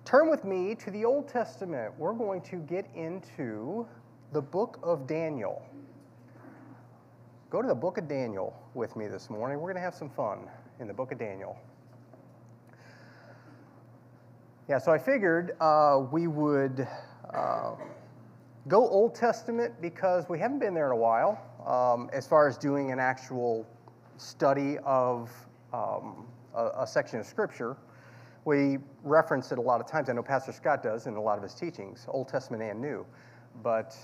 Turn with me to the Old Testament. We're going to get into the book of Daniel. Go to the book of Daniel with me this morning. We're going to have some fun in the book of Daniel. Yeah, so I figured we would go Old Testament because we haven't been there in a while as far as doing an actual study of a section of Scripture. We reference it a lot of times. I know Pastor Scott does in a lot of his teachings, Old Testament and New. But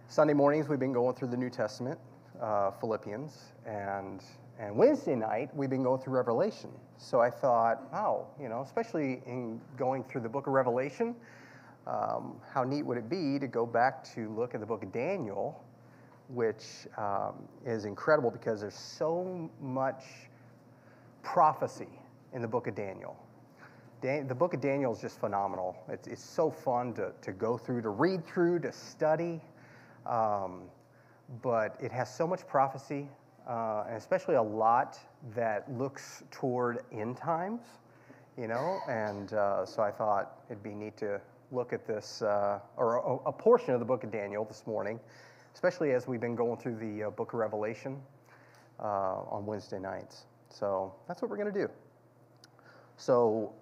Sunday mornings we've been going through the New Testament, Philippians, and Wednesday night we've been going through Revelation. So I thought, especially in going through the book of Revelation, how neat would it be to go back to look at the book of Daniel, which is incredible because there's so much prophecy in the book of Daniel. The book of Daniel is just phenomenal. It's so fun to go through, to read through, to study. But it has so much prophecy, and especially a lot that looks toward end times, and so I thought it'd be neat to look at this, or a portion of the book of Daniel this morning, especially as we've been going through the book of Revelation on Wednesday nights. So that's what we're going to do. So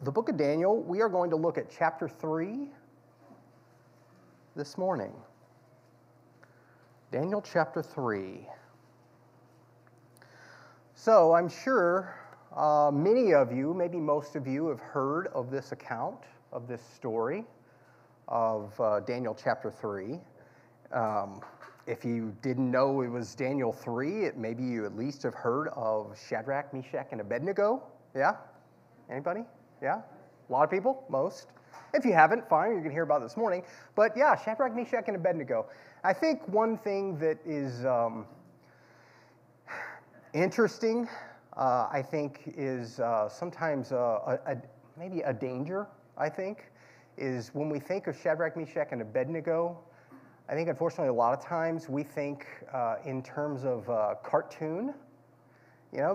the book of Daniel, we are going to look at chapter 3 this morning. Daniel chapter 3. So I'm sure many of you, maybe most of you, have heard of this account, of this story of Daniel chapter 3. If you didn't know it was Daniel 3, maybe you at least have heard of Shadrach, Meshach, and Abednego. Yeah? Anybody? Yeah? A lot of people? Most? If you haven't, fine, you're going to hear about it this morning. But yeah, Shadrach, Meshach, and Abednego. I think one thing that is interesting, I think, is sometimes maybe a danger, I think, is when we think of Shadrach, Meshach, and Abednego, I think, unfortunately, a lot of times we think in terms of cartoon,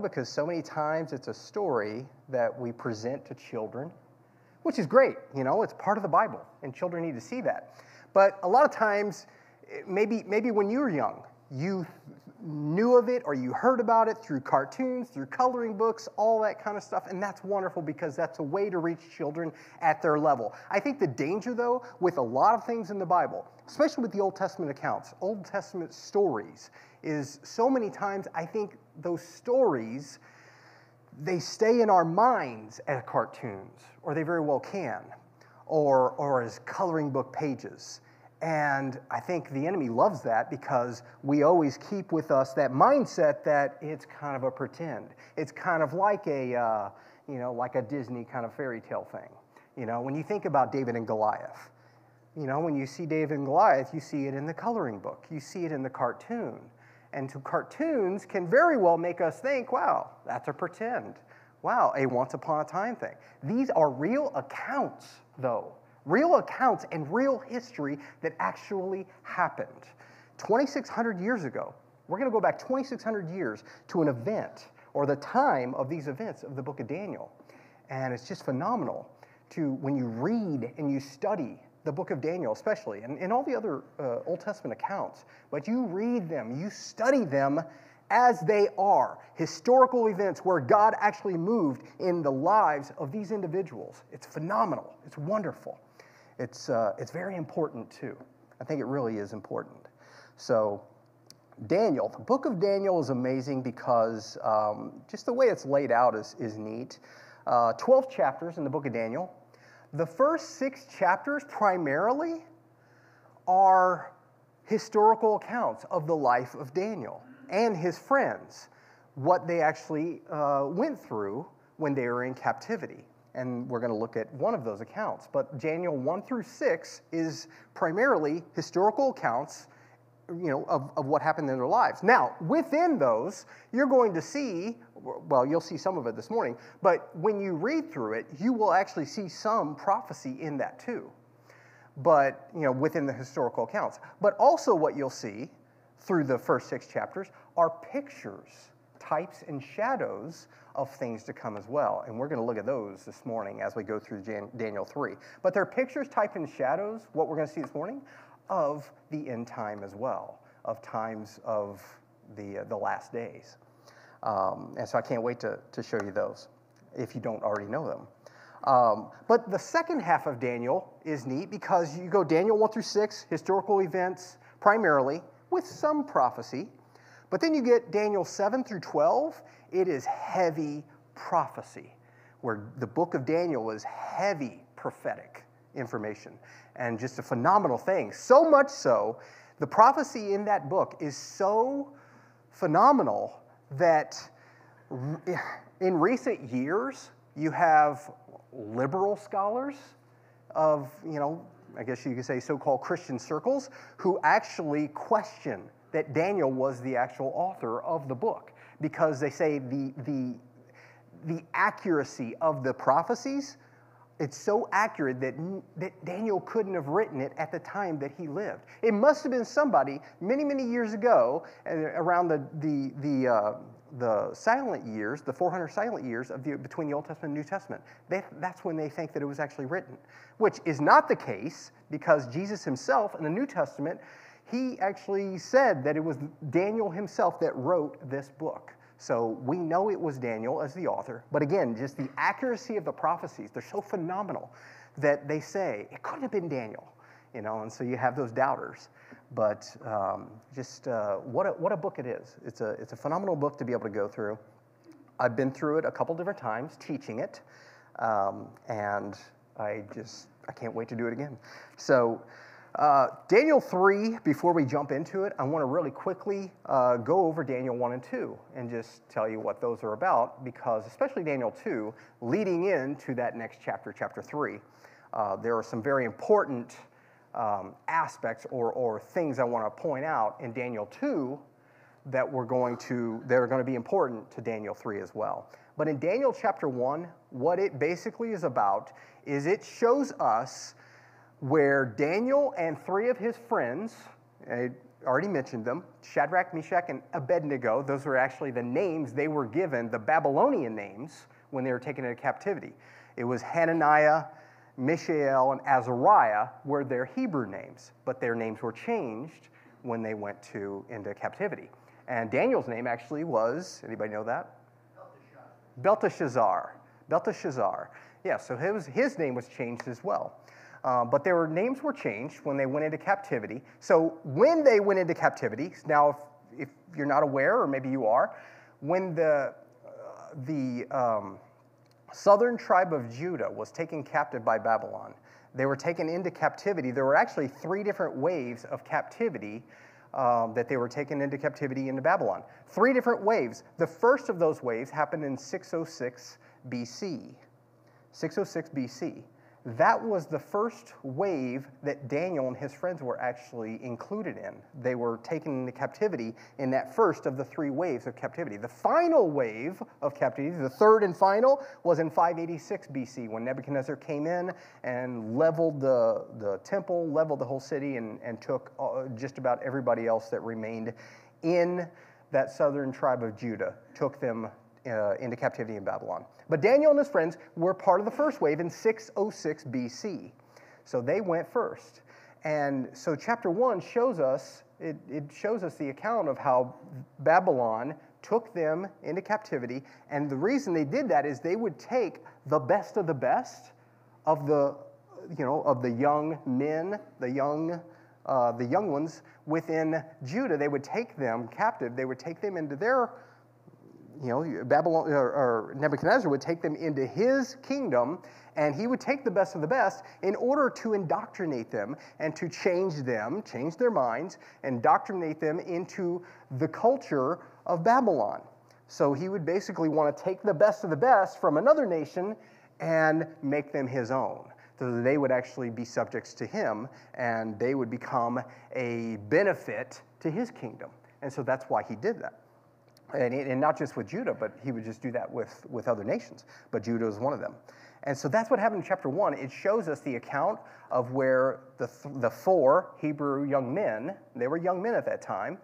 because so many times it's a story that we present to children, which is great. It's part of the Bible, and children need to see that. But a lot of times, maybe when you were young, you knew of it or you heard about it through cartoons, through coloring books, all that kind of stuff, and that's wonderful because that's a way to reach children at their level. I think the danger, though, with a lot of things in the Bible, especially with the Old Testament accounts, Old Testament stories, is so many times I think those stories, they stay in our minds as cartoons, or they very well can, or as coloring book pages. And I think the enemy loves that because we always keep with us that mindset that it's kind of a pretend. It's kind of like a Disney kind of fairy tale thing. When you think about David and Goliath, when you see David and Goliath, you see it in the coloring book. You see it in the cartoon. And so cartoons can very well make us think, wow, that's a pretend. Wow, a once upon a time thing. These are real accounts, though. Real accounts and real history that actually happened 2,600 years ago. We're going to go back 2,600 years to an event, or the time of these events of the book of Daniel. And it's just phenomenal when you read and you study the book of Daniel especially, and all the other Old Testament accounts, but you read them, you study them as they are, historical events where God actually moved in the lives of these individuals. It's phenomenal. It's wonderful. It's very important, too. I think it really is important. So Daniel, the book of Daniel is amazing because just the way it's laid out is neat. 12 chapters in the book of Daniel. The first 6 chapters primarily are historical accounts of the life of Daniel and his friends, what they actually went through when they were in captivity. And we're going to look at one of those accounts. But Daniel 1 through 6 is primarily historical accounts, of what happened in their lives. Now, within those, you're going to see, well, you'll see some of it this morning, but when you read through it, you will actually see some prophecy in that too. But, within the historical accounts. But also what you'll see through the first 6 chapters are pictures, types, and shadows of things to come as well. And we're going to look at those this morning as we go through Daniel 3. But they're pictures, types, and shadows, what we're going to see this morning, of the end time as well, of times of the last days. And so I can't wait to show you those, if you don't already know them. But the second half of Daniel is neat because you go Daniel 1 through 6, historical events primarily, with some prophecy. But then you get Daniel 7 through 12. It is heavy prophecy, where the book of Daniel is heavy prophetic information and just a phenomenal thing. So much so, the prophecy in that book is so phenomenal that in recent years, you have liberal scholars of, I guess you could say so-called Christian circles, who actually question that Daniel was the actual author of the book, because they say the accuracy of the prophecies, it's so accurate that Daniel couldn't have written it at the time that he lived. It must have been somebody many, many years ago, around the silent years, the 400 silent years between the Old Testament and New Testament. That's when they think that it was actually written, which is not the case, because Jesus himself in the New Testament, he actually said that it was Daniel himself that wrote this book. So we know it was Daniel as the author, but again, just the accuracy of the prophecies, they're so phenomenal that they say it couldn't have been Daniel, and so you have those doubters. But what a book it is. It's a phenomenal book to be able to go through. I've been through it a couple different times teaching it, and I can't wait to do it again. So Daniel 3, before we jump into it, I want to really quickly go over Daniel 1 and 2 and just tell you what those are about, because especially Daniel 2, leading into that next chapter, chapter 3, there are some very important aspects or things I want to point out in Daniel 2 that are going to be important to Daniel 3 as well. But in Daniel chapter 1, what it basically is about is it shows us where Daniel and three of his friends, I already mentioned them, Shadrach, Meshach, and Abednego, those were actually the names they were given, the Babylonian names, when they were taken into captivity. It was Hananiah, Mishael, and Azariah were their Hebrew names, but their names were changed when they went into captivity. And Daniel's name actually was, anybody know that? Belteshazzar. Belteshazzar. Yeah, so his name was changed as well. But their names were changed when they went into captivity. So when they went into captivity, now if you're not aware, or maybe you are, when the southern tribe of Judah was taken captive by Babylon, they were taken into captivity. There were actually 3 different waves of captivity that they were taken into captivity into Babylon. 3 different waves. The first of those waves happened in 606 BC. 606 BC. That was the first wave that Daniel and his friends were actually included in. They were taken into captivity in that first of the 3 waves of captivity. The final wave of captivity, the third and final, was in 586 BC when Nebuchadnezzar came in and leveled the temple, leveled the whole city, and took just about everybody else that remained in that southern tribe of Judah, took them into captivity in Babylon. But Daniel and his friends were part of the first wave in 606 BC. So they went first. And so chapter 1 shows us, it shows us the account of how Babylon took them into captivity. And the reason they did that is they would take the best of the best of the young men, the young ones within Judah. They would take them captive. They would take them into their Babylon or Nebuchadnezzar would take them into his kingdom, and he would take the best of the best in order to indoctrinate them and to change their minds, indoctrinate them into the culture of Babylon. So he would basically want to take the best of the best from another nation and make them his own, so that they would actually be subjects to him, and they would become a benefit to his kingdom. And so that's why he did that. And not just with Judah, but he would just do that with other nations. But Judah is one of them. And so that's what happened in chapter 1. It shows us the account of where the 4 Hebrew young men, they were young men at that time,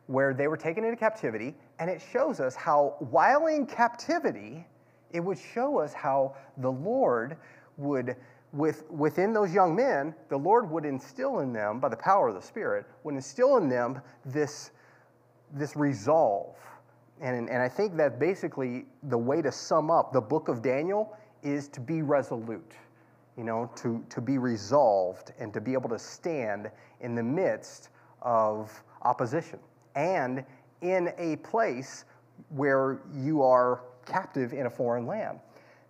where they were taken into captivity, and it shows us how, while in captivity, it would show us how the Lord would, within those young men, the Lord would instill in them, by the power of the Spirit, would instill in them this resolve. And I think that basically the way to sum up the book of Daniel is to be resolute, to be resolved and to be able to stand in the midst of opposition and in a place where you are captive in a foreign land.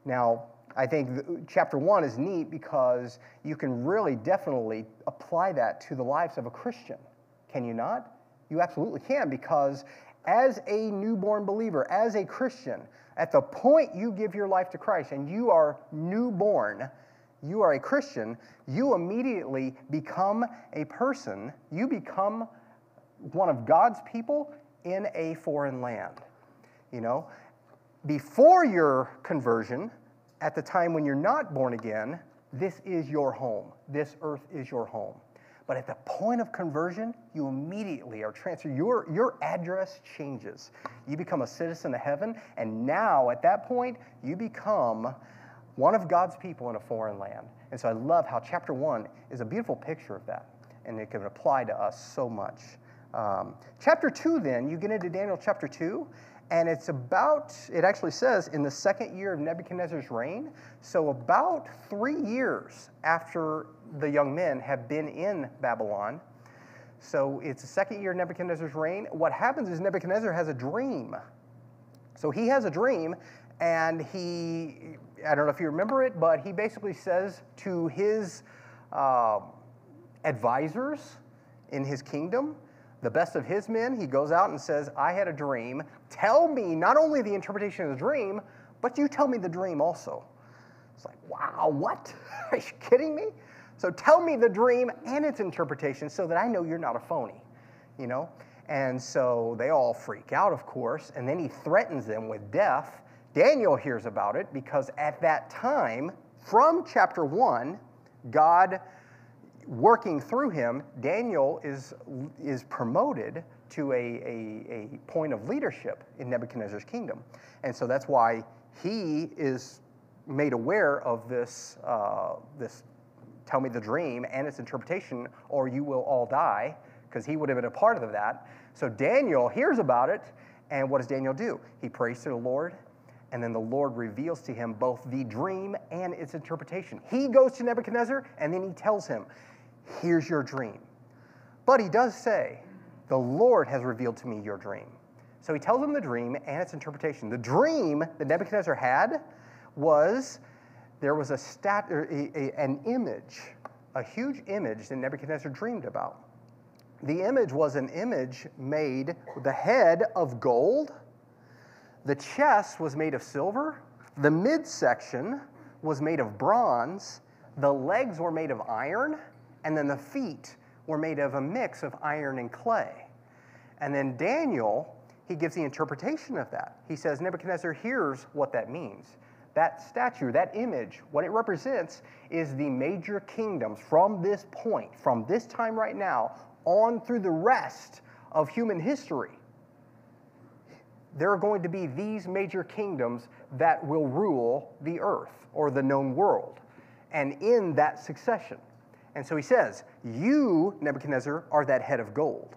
Now, I think chapter 1 is neat because you can really definitely apply that to the lives of a Christian. Can you not? You absolutely can, because as a newborn believer, as a Christian, at the point you give your life to Christ and you are newborn, you are a Christian, you immediately become a person, you become one of God's people in a foreign land. Before your conversion, at the time when you're not born again, this is your home. This earth is your home. But at the point of conversion, you immediately are transferred. Your address changes. You become a citizen of heaven, and now at that point, you become one of God's people in a foreign land. And so I love how chapter 1 is a beautiful picture of that, and it can apply to us so much. Chapter 2, then, you get into Daniel chapter 2, and it actually says, in the second year of Nebuchadnezzar's reign, so about 3 years after the young men have been in Babylon. So it's the second year of Nebuchadnezzar's reign. What happens is Nebuchadnezzar has a dream. So he has a dream, and I don't know if you remember it, but he basically says to his advisors in his kingdom, the best of his men, he goes out and says, I had a dream. Tell me not only the interpretation of the dream, but you tell me the dream also. It's like, wow, what? Are you kidding me? So tell me the dream and its interpretation so that I know you're not a phony, And so they all freak out, of course, and then he threatens them with death. Daniel hears about it because at that time, from chapter 1, God working through him, Daniel is promoted to a point of leadership in Nebuchadnezzar's kingdom. And so that's why he is made aware of this tell me the dream and its interpretation, or you will all die, because he would have been a part of that. So Daniel hears about it, and what does Daniel do? He prays to the Lord, and then the Lord reveals to him both the dream and its interpretation. He goes to Nebuchadnezzar, and then he tells him, here's your dream. But he does say, the Lord has revealed to me your dream. So he tells him the dream and its interpretation. The dream that Nebuchadnezzar had was, there was an image, a huge image that Nebuchadnezzar dreamed about. The image was an image made with the head of gold, the chest was made of silver, the midsection was made of bronze, the legs were made of iron, and then the feet were made of a mix of iron and clay. And then Daniel, he gives the interpretation of that. He says, Nebuchadnezzar, here's what that means. That statue, that image, what it represents is the major kingdoms from this point, from this time right now, on through the rest of human history. There are going to be these major kingdoms that will rule the earth or the known world, and in that succession. And so he says, you, Nebuchadnezzar, are that head of gold.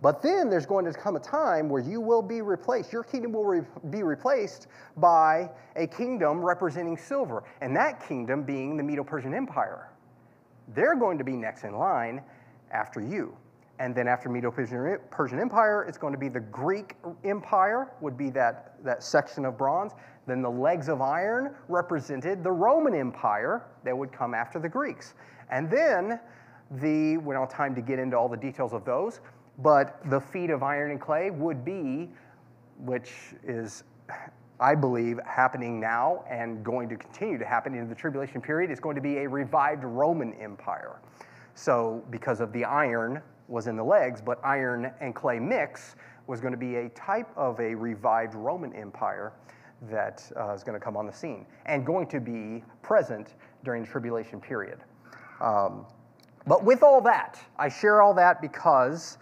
But then there's going to come a time where you will be replaced. Your kingdom will be replaced by a kingdom representing silver, and that kingdom being the Medo-Persian Empire. They're going to be next in line after you. And then after Medo-Persian Empire, it's going to be the Greek Empire, would be that section of bronze. Then the legs of iron represented the Roman Empire that would come after the Greeks. And then we don't have time to get into all the details of those, but the feet of iron and clay would be, which is, I believe, happening now and going to continue to happen in the tribulation period, is going to be a revived Roman Empire. So because of the iron was in the legs, but iron and clay mix was going to be a type of a revived Roman Empire that is going to come on the scene and going to be present during the tribulation period. But with all that, I share all that because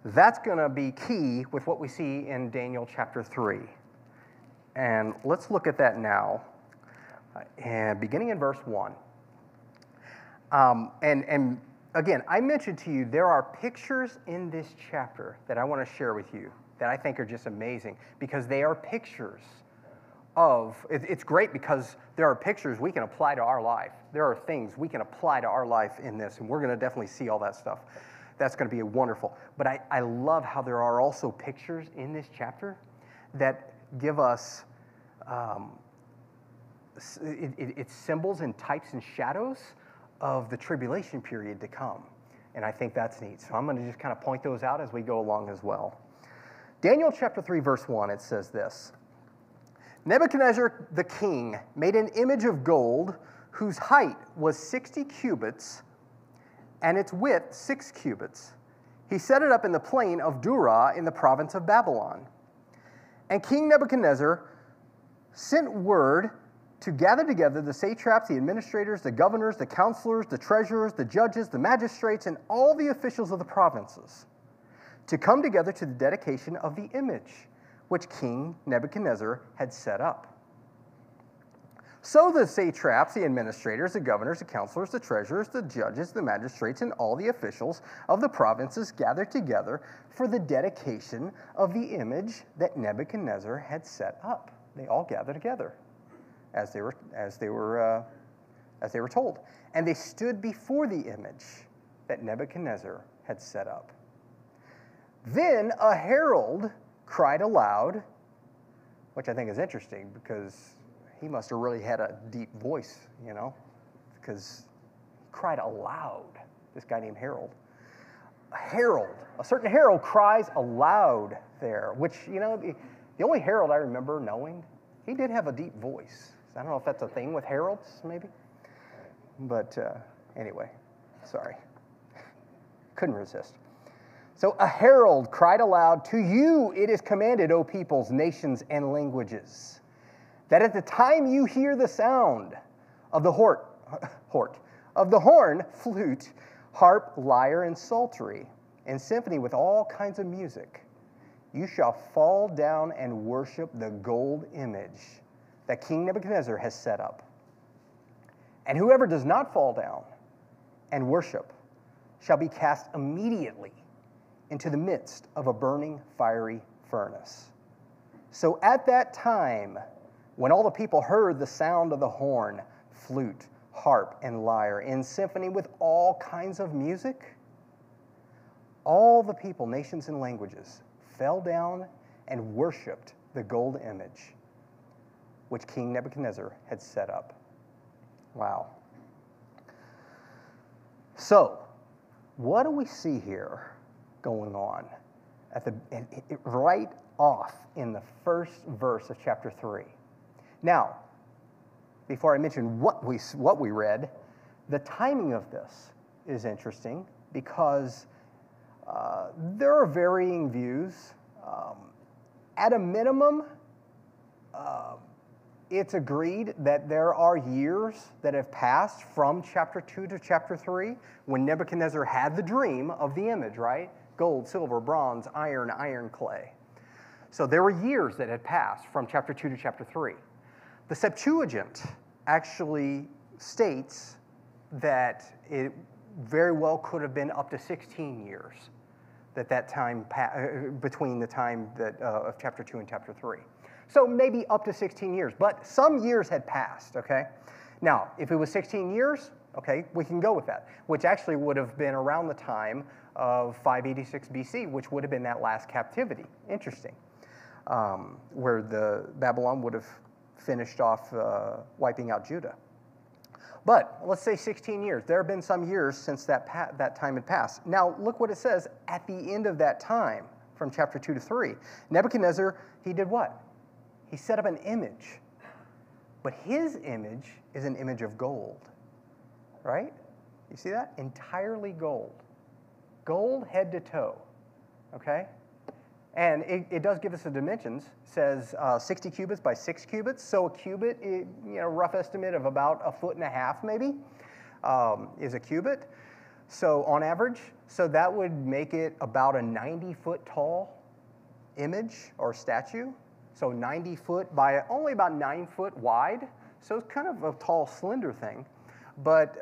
That's going to be key with what we see in Daniel chapter 3. And let's look at that now, and beginning in verse 1. And again, I mentioned to you there are pictures in this chapter that I want to share with you that I think are just amazing because they are pictures of, it's great because there are pictures we can apply to our life. There are things we can apply to our life in this, and we're going to definitely see all that stuff. That's going to be wonderful. But I love how there are also pictures in this chapter that give us, it's symbols and types and shadows of the tribulation period to come. And I think that's neat. So I'm going to just kind of point those out as we go along as well. Daniel chapter 3, verse 1, it says this. Nebuchadnezzar the king made an image of gold whose height was 60 cubits and its width 6 cubits. He set it up in the plain of Dura in the province of Babylon. And King Nebuchadnezzar sent word to gather together the satraps, the administrators, the governors, the counselors, the treasurers, the judges, the magistrates, and all the officials of the provinces to come together to the dedication of the image which King Nebuchadnezzar had set up. So the satraps, the administrators, the governors, the counselors, the treasurers, the judges, the magistrates, and all the officials of the provinces gathered together for the dedication of the image that Nebuchadnezzar had set up. They all gathered together as they were told. And they stood before the image that Nebuchadnezzar had set up. Then a herald cried aloud, which I think is interesting because he must have really had a deep voice, because he cried aloud, this guy named Herod. A certain herald cries aloud there, which, the only herald I remember knowing, he did have a deep voice. I don't know if that's a thing with heralds, maybe. But anyway, sorry. Couldn't resist. So a herald cried aloud, "To you it is commanded, O peoples, nations, and languages, that at the time you hear the sound of the of the horn, flute, harp, lyre, and psaltery, and symphony with all kinds of music, you shall fall down and worship the gold image that King Nebuchadnezzar has set up. And whoever does not fall down and worship shall be cast immediately into the midst of a burning fiery furnace." So at that time, when all the people heard the sound of the horn, flute, harp, and lyre, in symphony with all kinds of music, all the people, nations, and languages fell down and worshiped the gold image which King Nebuchadnezzar had set up. Wow. So, what do we see here going on right off in the first verse of chapter 3? Now, before I mention what we read, the timing of this is interesting because there are varying views. At a minimum, it's agreed that there are years that have passed from chapter 2 to chapter 3 when Nebuchadnezzar had the dream of the image, right? Gold, silver, bronze, iron, clay. So there were years that had passed from chapter 2 to chapter 3. The Septuagint actually states that it very well could have been up to 16 years that time between the time of chapter 2 and chapter 3. So maybe up to 16 years, but some years had passed, okay? Now, if it was 16 years, okay, we can go with that, which actually would have been around the time of 586 BC, which would have been that last captivity. Interesting. Where the Babylon would have finished off wiping out Judah. But let's say 16 years. There have been some years since that time had passed. Now, look what it says at the end of that time, from chapter 2 to 3. Nebuchadnezzar, he did what? He set up an image. But his image is an image of gold, right? You see that? Entirely gold. Gold head to toe, okay? And it does give us the dimensions. It says 60 cubits by 6 cubits. So a cubit, rough estimate of about 1.5 foot maybe, is a cubit. So on average, so that would make it about a 90-foot tall image or statue. So 90 foot by only about 9 foot wide. So it's kind of a tall, slender thing. But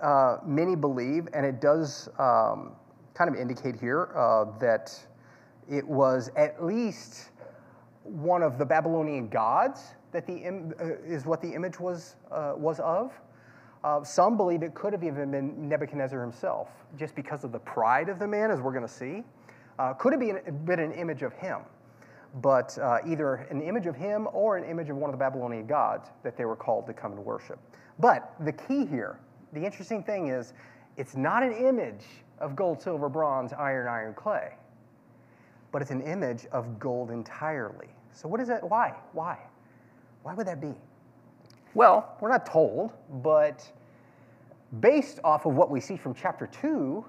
many believe, and it does kind of indicate here that it was at least one of the Babylonian gods that is what the image was of. Some believe it could have even been Nebuchadnezzar himself, just because of the pride of the man, as we're going to see. Could have been an image of him, but either an image of him or an image of one of the Babylonian gods that they were called to come and worship. But the key here, the interesting thing is, it's not an image of gold, silver, bronze, iron, clay, but it's an image of gold entirely. So what is that? Why? Why would that be? Well, we're not told, but based off of what we see from chapter 2,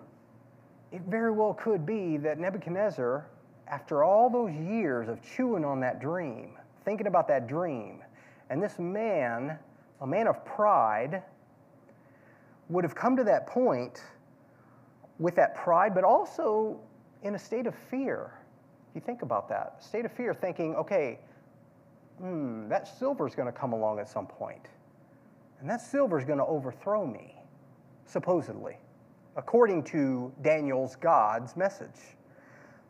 it very well could be that Nebuchadnezzar, after all those years of chewing on that dream, thinking about that dream, and this man, a man of pride, would have come to that point with that pride, but also in a state of fear. If you think about that, a state of fear, thinking, okay, that silver is going to come along at some point, and that silver is going to overthrow me, supposedly, according to Daniel's God's message.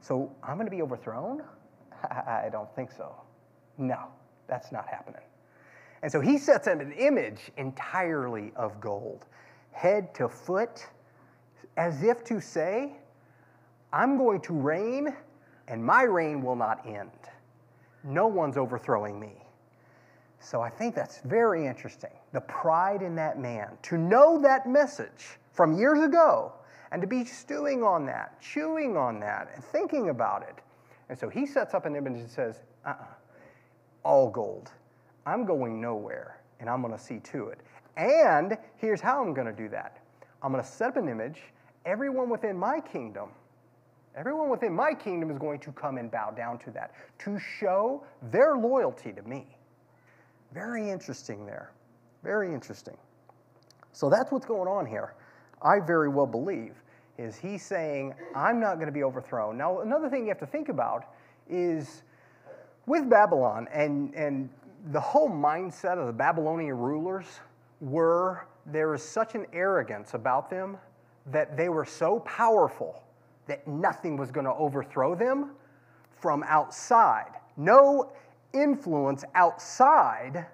So I'm going to be overthrown? I don't think so. No, that's not happening. And so he sets an image entirely of gold, head to foot, as if to say, I'm going to reign, and my reign will not end. No one's overthrowing me. So I think that's very interesting. The pride in that man, to know that message from years ago, and to be stewing on that, chewing on that, and thinking about it. And so he sets up an image and says, all gold. I'm going nowhere, and I'm going to see to it. And here's how I'm going to do that. I'm going to set up an image. Everyone within my kingdom is going to come and bow down to that, to show their loyalty to me. Very interesting there. Very interesting. So that's what's going on here. I very well believe is he's saying, I'm not going to be overthrown. Now, another thing you have to think about is with Babylon and the whole mindset of the Babylonian rulers there was such an arrogance about them that they were so powerful that nothing was going to overthrow them from outside. No influence outside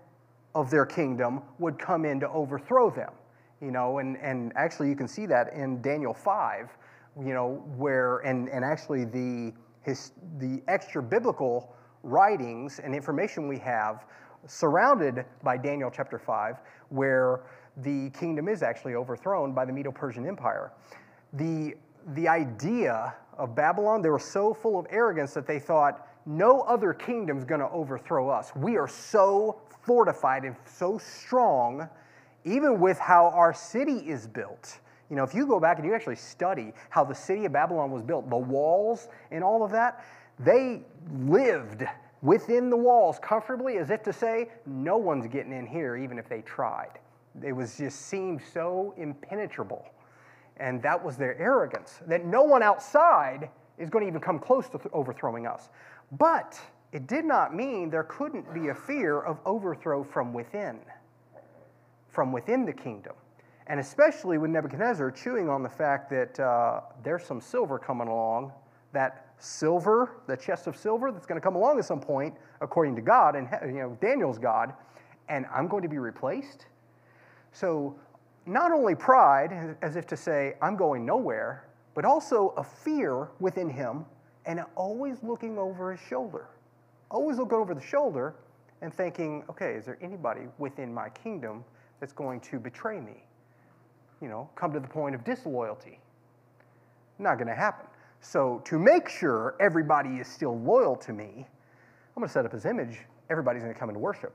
of their kingdom would come in to overthrow them. And actually you can see that in Daniel 5, where, and actually the extra biblical writings and information we have surrounded by Daniel chapter 5, where the kingdom is actually overthrown by the Medo-Persian Empire. The idea of Babylon, they were so full of arrogance that they thought, no other kingdom's going to overthrow us. We are so fortified and so strong, even with how our city is built. If you go back and you actually study how the city of Babylon was built, the walls and all of that, they lived within the walls comfortably, as if to say, no one's getting in here, even if they tried. It just seemed so impenetrable. And that was their arrogance, that no one outside is going to even come close to overthrowing us. But it did not mean there couldn't be a fear of overthrow from within the kingdom. And especially with Nebuchadnezzar chewing on the fact that there's some silver coming along, that silver, the chest of silver that's going to come along at some point, according to God and Daniel's God, and I'm going to be replaced. So not only pride, as if to say, I'm going nowhere, but also a fear within him, and always looking over his shoulder. Always looking over the shoulder and thinking, okay, is there anybody within my kingdom that's going to betray me? Come to the point of disloyalty. Not going to happen. So to make sure everybody is still loyal to me, I'm going to set up his image. Everybody's going to come and worship.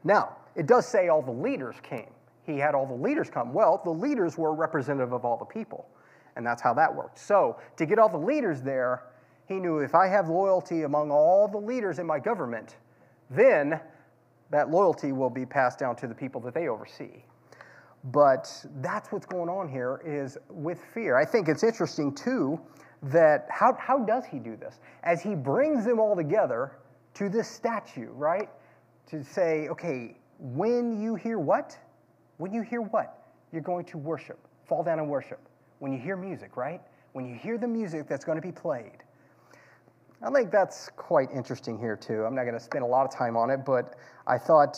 Now, it does say all the leaders came. He had all the leaders come. Well, the leaders were representative of all the people, and that's how that worked. So to get all the leaders there, he knew if I have loyalty among all the leaders in my government, then that loyalty will be passed down to the people that they oversee. But that's what's going on here is with fear. I think it's interesting, too, that how does he do this? As he brings them all together to this statue, right? To say, okay, when you hear what? When you hear what? You're going to worship. Fall down and worship. When you hear music, right? When you hear the music that's going to be played. I think that's quite interesting here, too. I'm not going to spend a lot of time on it, but I thought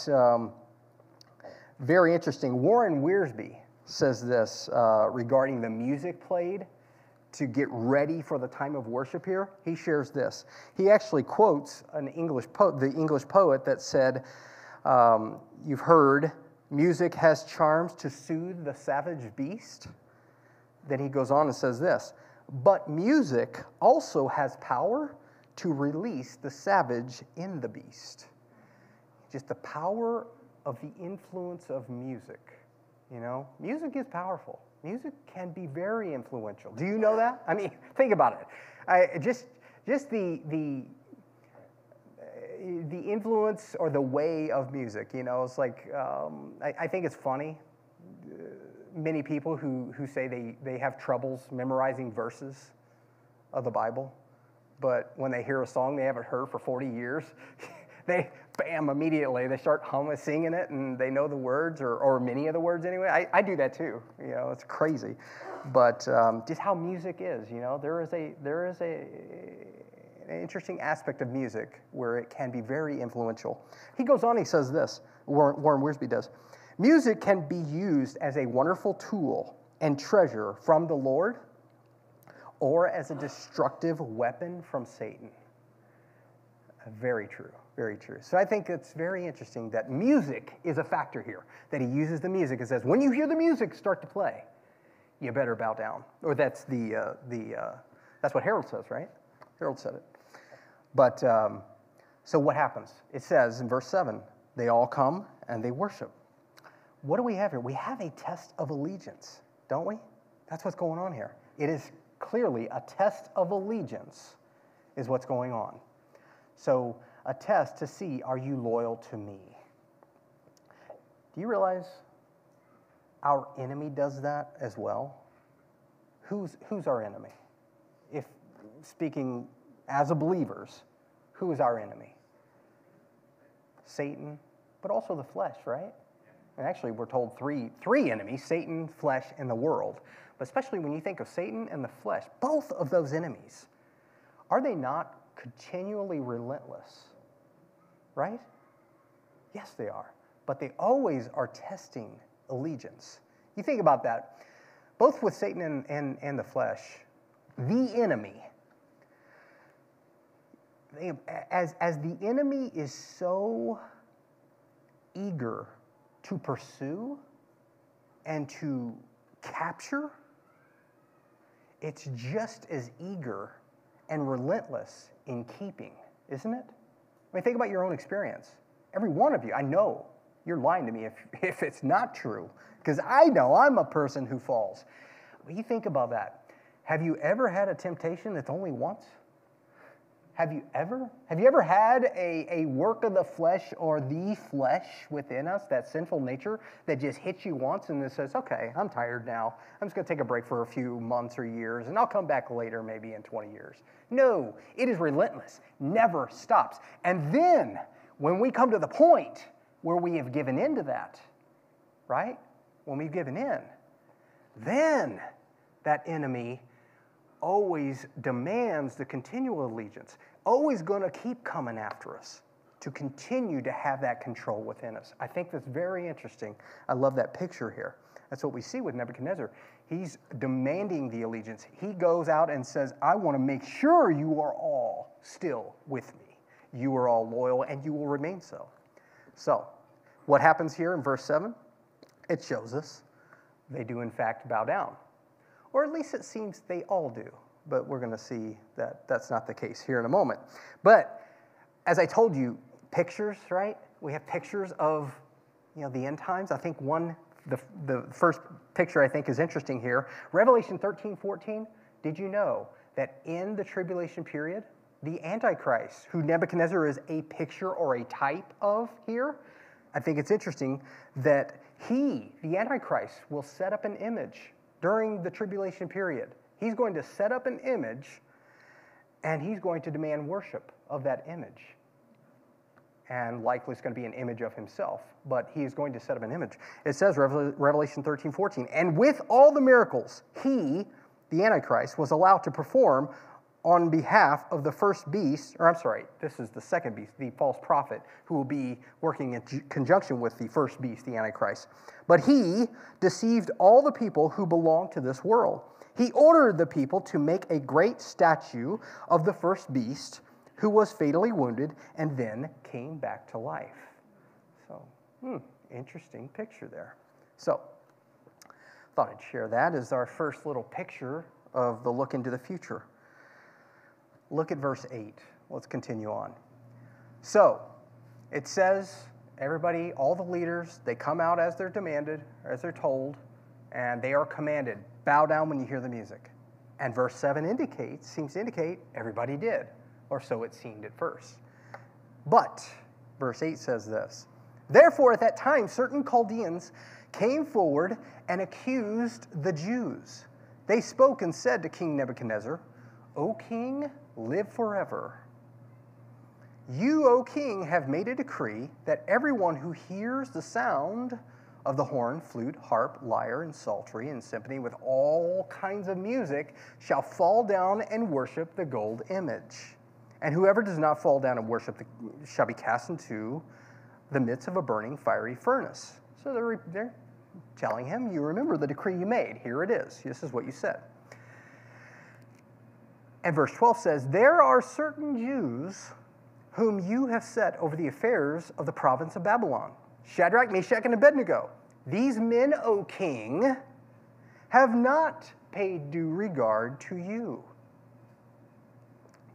very interesting. Warren Wiersbe says this regarding the music played to get ready for the time of worship here. He shares this. He actually quotes the English poet that said, you've heard, music has charms to soothe the savage beast. Then he goes on and says this, but music also has power to release the savage in the beast. Just the power of the influence of music. You know, music is powerful. Music can be very influential. Do you know that? I mean, think about it. Just the influence or the way of music. You know, it's like I think it's funny. Many people who say they have troubles memorizing verses of the Bible, but when they hear a song they haven't heard for 40 years, they, bam, immediately they start humming, singing it, and they know the words, or many of the words anyway. I do that too. You know, it's crazy. But just how music is, you know, there is an interesting aspect of music where it can be very influential. He goes on, he says this, Warren Wiersbe does, music can be used as a wonderful tool and treasure from the Lord, or as a destructive weapon from Satan. Very true, very true. So I think it's very interesting that music is a factor here, that he uses the music and says, when you hear the music start to play, you better bow down. Or that's that's what Harold says, right? Harold said it. But, so what happens? It says in verse 7, they all come and they worship. What do we have here? We have a test of allegiance, don't we? That's what's going on here. It is clearly a test of allegiance is what's going on. So a test to see, are you loyal to me? Do you realize our enemy does that as well? Who's our enemy? If speaking as a believers, who is our enemy? Satan, but also the flesh, right? And actually we're told three enemies, Satan, flesh, and the world. But especially when you think of Satan and the flesh, both of those enemies, are they not continually relentless? Right? Yes, they are. But they always are testing allegiance. You think about that. Both with Satan and the flesh, the enemy, as the enemy is so eager to pursue and to capture, it's just as eager and relentless in keeping, isn't it? I mean, think about your own experience. Every one of you, I know you're lying to me if it's not true, because I know I'm a person who falls. But you think about that. Have you ever had a temptation that's only once? Have you ever had a work of the flesh or the flesh within us, that sinful nature, that just hits you once and it says, okay, I'm tired now. I'm just going to take a break for a few months or years, and I'll come back later, maybe in 20 years. No, it is relentless, never stops. And then, when we come to the point where we have given in to that, right? When we've given in, then that enemy always demands the continual allegiance, always going to keep coming after us to continue to have that control within us. I think that's very interesting. I love that picture here. That's what we see with Nebuchadnezzar. He's demanding the allegiance. He goes out and says, I want to make sure you are all still with me. You are all loyal, and you will remain so. So, what happens here in verse 7? It shows us they do in fact bow down. Or at least it seems they all do. But we're going to see that that's not the case here in a moment. But as I told you, pictures, right? We have pictures of, the end times. I think the first picture I think is interesting here. Revelation 13:14. Did you know that in the tribulation period, the Antichrist, who Nebuchadnezzar is a picture or a type of here, I think it's interesting that He, the Antichrist, will set up an image during the tribulation period. He's going to set up an image, and he's going to demand worship of that image. And likely it's going to be an image of himself, but he's going to set up an image. It says, Revelation 13:14, and with all the miracles, he, the Antichrist, was allowed to perform on behalf of the first beast, or I'm sorry, this is the second beast, the false prophet, who will be working in conjunction with the first beast, the Antichrist. But he deceived all the people who belong to this world. He ordered the people to make a great statue of the first beast, who was fatally wounded and then came back to life. So, interesting picture there. So, thought I'd share that as our first little picture of the look into the future. Look at verse 8. Let's continue on. So, it says, everybody, all the leaders, they come out as they're demanded, as they're told, and they are commanded, bow down when you hear the music. And verse 7 seems to indicate everybody did, or so it seemed at first. But, verse 8 says this, therefore at that time certain Chaldeans came forward and accused the Jews. They spoke and said to King Nebuchadnezzar, O king, live forever. You, O king, have made a decree that everyone who hears the sound of the horn, flute, harp, lyre, and psaltery, and symphony with all kinds of music shall fall down and worship the gold image. And whoever does not fall down and worship shall be cast into the midst of a burning fiery furnace. So they're telling him, you remember the decree you made. Here it is. This is what you said. And verse 12 says, there are certain Jews whom you have set over the affairs of the province of Babylon, Shadrach, Meshach, and Abednego. These men, O king, have not paid due regard to you.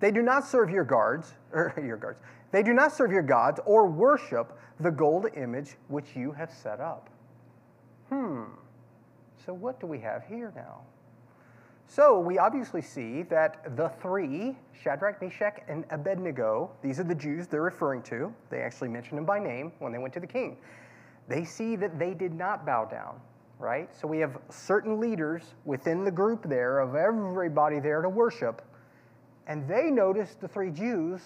They do not serve your gods. They do not serve your gods or worship the gold image which you have set up. So what do we have here now? So we obviously see that the three, Shadrach, Meshach, and Abednego, these are the Jews they're referring to. They actually mentioned them by name when they went to the king. They see that they did not bow down, right? So we have certain leaders within the group there of everybody there to worship, and they noticed the three Jews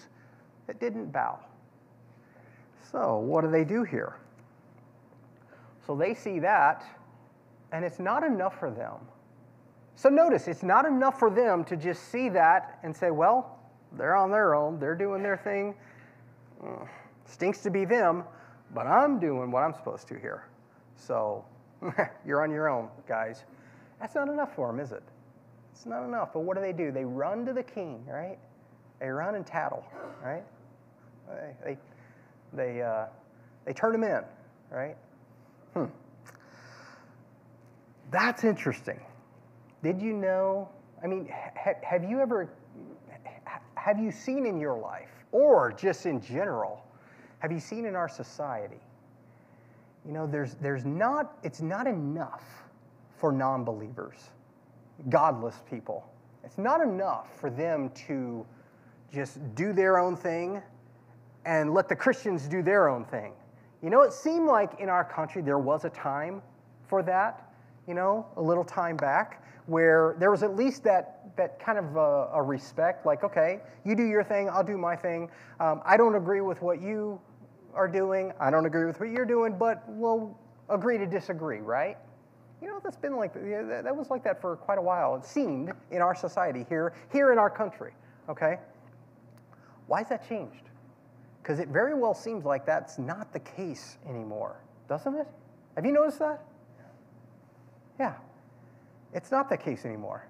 that didn't bow. So what do they do here? So they see that, and it's not enough for them. So notice, it's not enough for them to just see that and say, well, they're on their own, they're doing their thing. Stinks to be them, but I'm doing what I'm supposed to here. So you're on your own, guys. That's not enough for them, is it? It's not enough. But what do? They run to the king, right? They run and tattle, right? They turn him in, right? That's interesting. Did you know, I mean, have you seen in your life, or just in general, have you seen in our society, you know, it's not enough for non-believers, godless people. It's not enough for them to just do their own thing and let the Christians do their own thing. You know, it seemed like in our country there was a time for that, you know, a little time back, where there was at least that kind of a respect, like, okay, you do your thing, I'll do my thing. I don't agree with what you are doing, I don't agree with what you're doing, but we'll agree to disagree, right? You know, that's been like, that was like that for quite a while, it seemed, in our society here in our country, okay? Why has that changed? Because it very well seems like that's not the case anymore, doesn't it? Have you noticed that? Yeah. It's not the case anymore.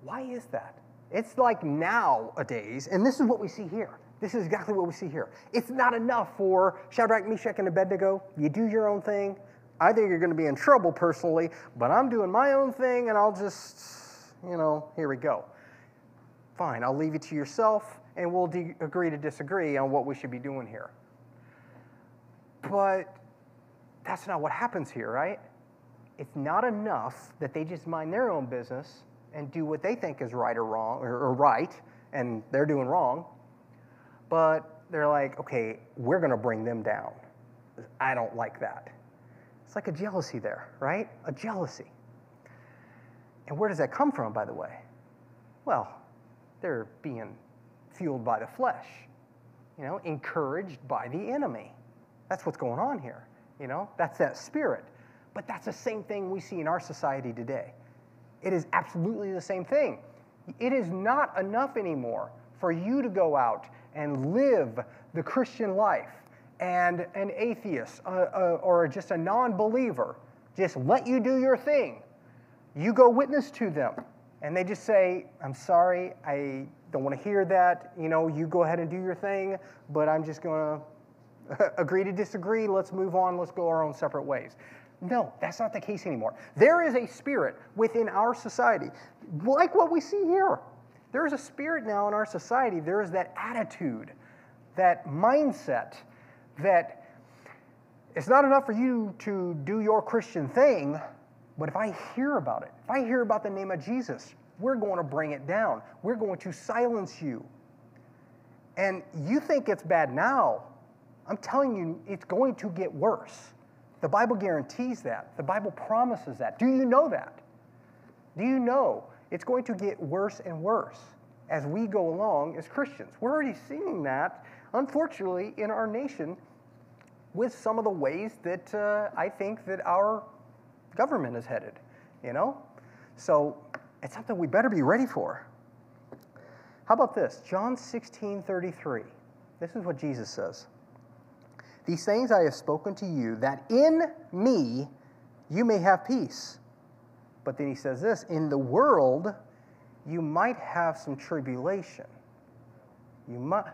Why is that? It's like nowadays, and this is what we see here. This is exactly what we see here. It's not enough for Shadrach, Meshach, and Abednego. You do your own thing. I think you're going to be in trouble personally, but I'm doing my own thing, and I'll just, you know, here we go. Fine, I'll leave it to yourself, and we'll agree to disagree on what we should be doing here. But that's not what happens here, right? It's not enough that they just mind their own business and do what they think is right or wrong, or right, and they're doing wrong. But they're like, okay, we're going to bring them down. I don't like that. It's like a jealousy there, right? A jealousy. And where does that come from, by the way? Well, they're being fueled by the flesh, encouraged by the enemy. That's what's going on here, That's that spirit. But that's the same thing we see in our society today. It is absolutely the same thing. It is not enough anymore for you to go out and live the Christian life and an atheist or just a non-believer just let you do your thing. You go witness to them, and they just say, I'm sorry, I don't want to hear that. You go ahead and do your thing, but I'm just going to agree to disagree. Let's move on. Let's go our own separate ways. No, that's not the case anymore. There is a spirit within our society, like what we see here. There is a spirit now in our society. There is that attitude, that mindset that it's not enough for you to do your Christian thing, but if I hear about it, if I hear about the name of Jesus, we're going to bring it down. We're going to silence you. And you think it's bad now. I'm telling you, it's going to get worse. The Bible guarantees that. The Bible promises that. Do you know that? Do you know it's going to get worse and worse as we go along as Christians? We're already seeing that, unfortunately, in our nation with some of the ways that I think that our government is headed, So it's something we better be ready for. How about this? John 16:33. This is what Jesus says. These things I have spoken to you, that in me you may have peace. But then he says this, in the world you might have some tribulation. Bob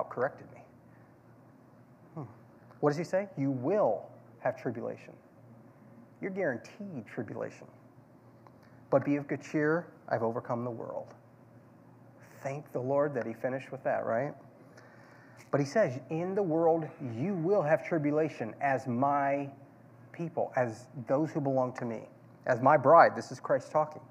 corrected me. What does he say? You will have tribulation. You're guaranteed tribulation. But be of good cheer, I've overcome the world. Thank the Lord that he finished with that, right? But he says, in the world you will have tribulation as my people, as those who belong to me, as my bride. This is Christ talking.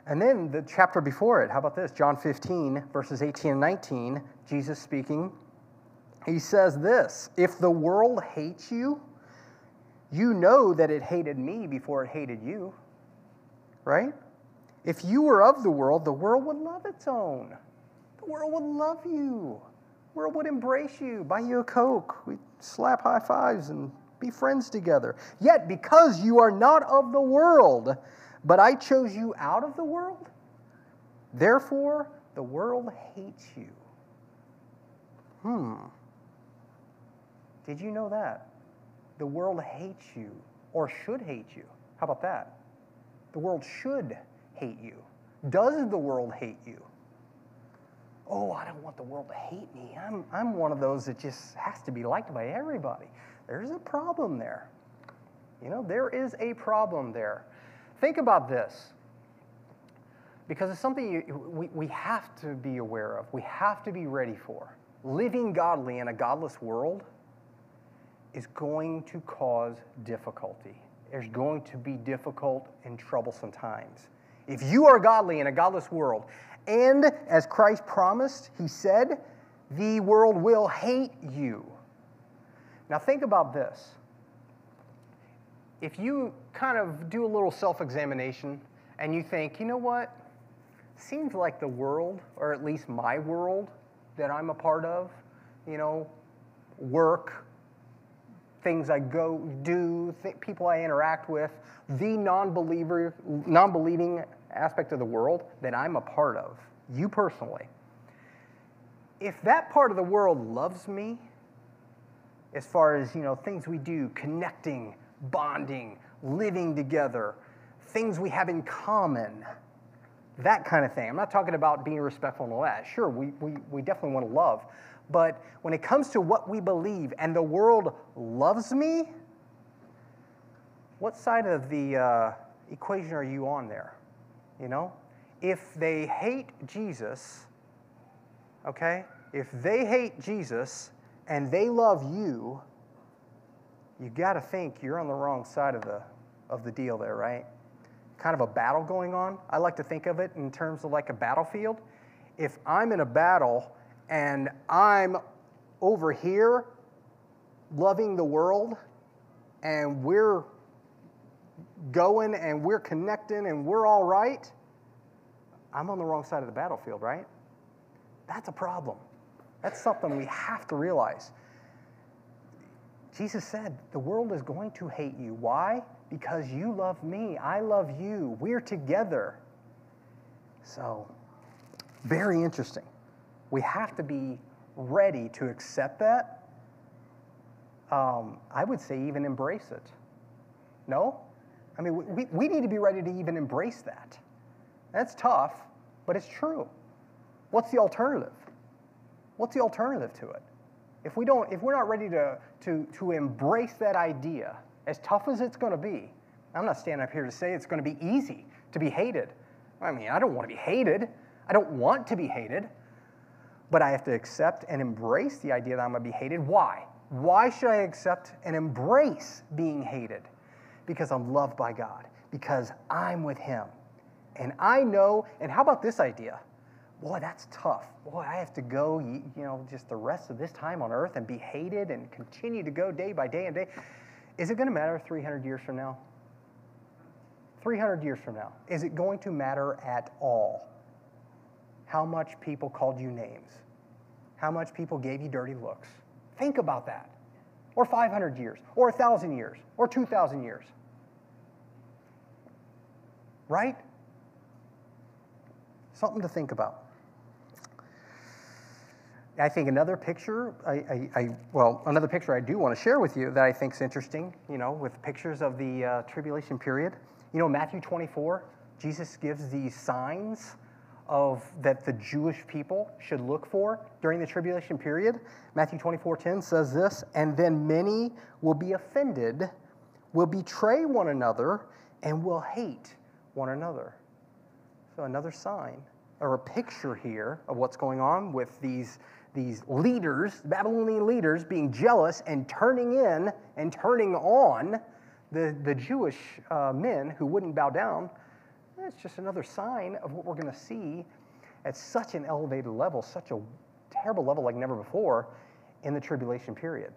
And then the chapter before it, how about this? John 15, verses 18 and 19, Jesus speaking. He says this, if the world hates you, you know that it hated me before it hated you, right? If you were of the world would love its own. The world would love you. The world would embrace you, buy you a Coke. We'd slap high fives and be friends together. Yet because you are not of the world, but I chose you out of the world, therefore the world hates you. Did you know that? The world hates you, or should hate you. How about that? The world should hate you. Does the world hate you? Oh, I don't want the world to hate me. I'm one of those that just has to be liked by everybody. There's a problem there. There is a problem there. Think about this, because it's something we have to be aware of. We have to be ready for. Living godly in a godless world is going to cause difficulty. There's going to be difficult and troublesome times. If you are godly in a godless world, and as Christ promised, he said, the world will hate you. Now think about this. If you kind of do a little self-examination and you think, you know what? Seems like the world, or at least my world that I'm a part of, work, things I go do, people I interact with, the non-believing aspect of the world that I'm a part of, you personally. If that part of the world loves me, as far as, things we do, connecting, bonding, living together, things we have in common, that kind of thing. I'm not talking about being respectful and all that. Sure, we definitely want to love. But when it comes to what we believe and the world loves me, what side of the equation are you on there? If they hate Jesus, okay? If they hate Jesus and they love you, you got to think you're on the wrong side of the deal there, right? Kind of a battle going on. I like to think of it in terms of like a battlefield. If I'm in a battle and I'm over here, loving the world, and we're going and we're connecting and we're all right, I'm on the wrong side of the battlefield, right? That's a problem. That's something we have to realize. Jesus said, the world is going to hate you. Why? Because you love me. I love you. We're together. So, very interesting. We have to be ready to accept that. I would say even embrace it. No? I mean, we need to be ready to even embrace that. That's tough, but it's true. What's the alternative? What's the alternative to it? If we're not ready to embrace that idea, as tough as it's going to be, I'm not standing up here to say it's going to be easy to be hated. I mean, I don't want to be hated. I don't want to be hated. But I have to accept and embrace the idea that I'm going to be hated. Why? Why should I accept and embrace being hated? Because I'm loved by God. Because I'm with Him. And I know, and how about this idea? Boy, that's tough. Boy, I have to go, just the rest of this time on earth and be hated and continue to go day by day and day. Is it going to matter 300 years from now? 300 years from now, is it going to matter at all how much people called you names? How much people gave you dirty looks? Think about that. Or 500 years, or 1,000 years, or 2,000 years. Right? Something to think about. I think another picture, another picture I do want to share with you that I think is interesting, with pictures of the tribulation period. Matthew 24, Jesus gives these signs that the Jewish people should look for during the tribulation period. Matthew 24:10 says this, and then many will be offended, will betray one another, and will hate one another. So another sign, or a picture here of what's going on with these leaders, Babylonian leaders, being jealous and turning in and turning on the Jewish men who wouldn't bow down. It's just another sign of what we're going to see at such an elevated level, such a terrible level like never before in the tribulation period.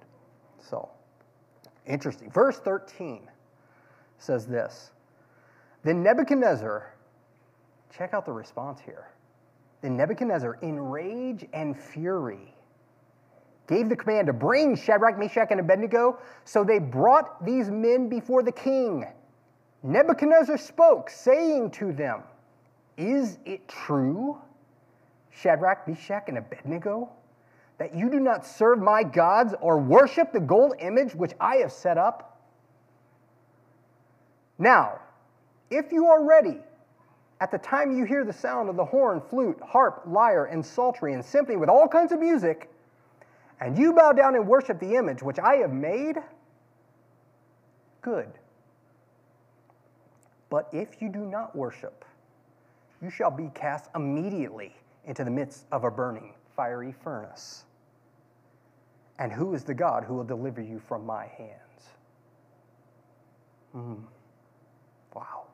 So, interesting. Verse 13 says this, then Nebuchadnezzar, check out the response here. Then Nebuchadnezzar, in rage and fury, gave the command to bring Shadrach, Meshach, and Abednego. So they brought these men before the king. Nebuchadnezzar spoke, saying to them, is it true, Shadrach, Meshach, and Abednego, that you do not serve my gods or worship the gold image which I have set up? Now, if you are ready, at the time you hear the sound of the horn, flute, harp, lyre, and psaltery, and symphony with all kinds of music, and you bow down and worship the image which I have made, good. But if you do not worship, you shall be cast immediately into the midst of a burning, fiery furnace. And who is the God who will deliver you from my hands? Wow.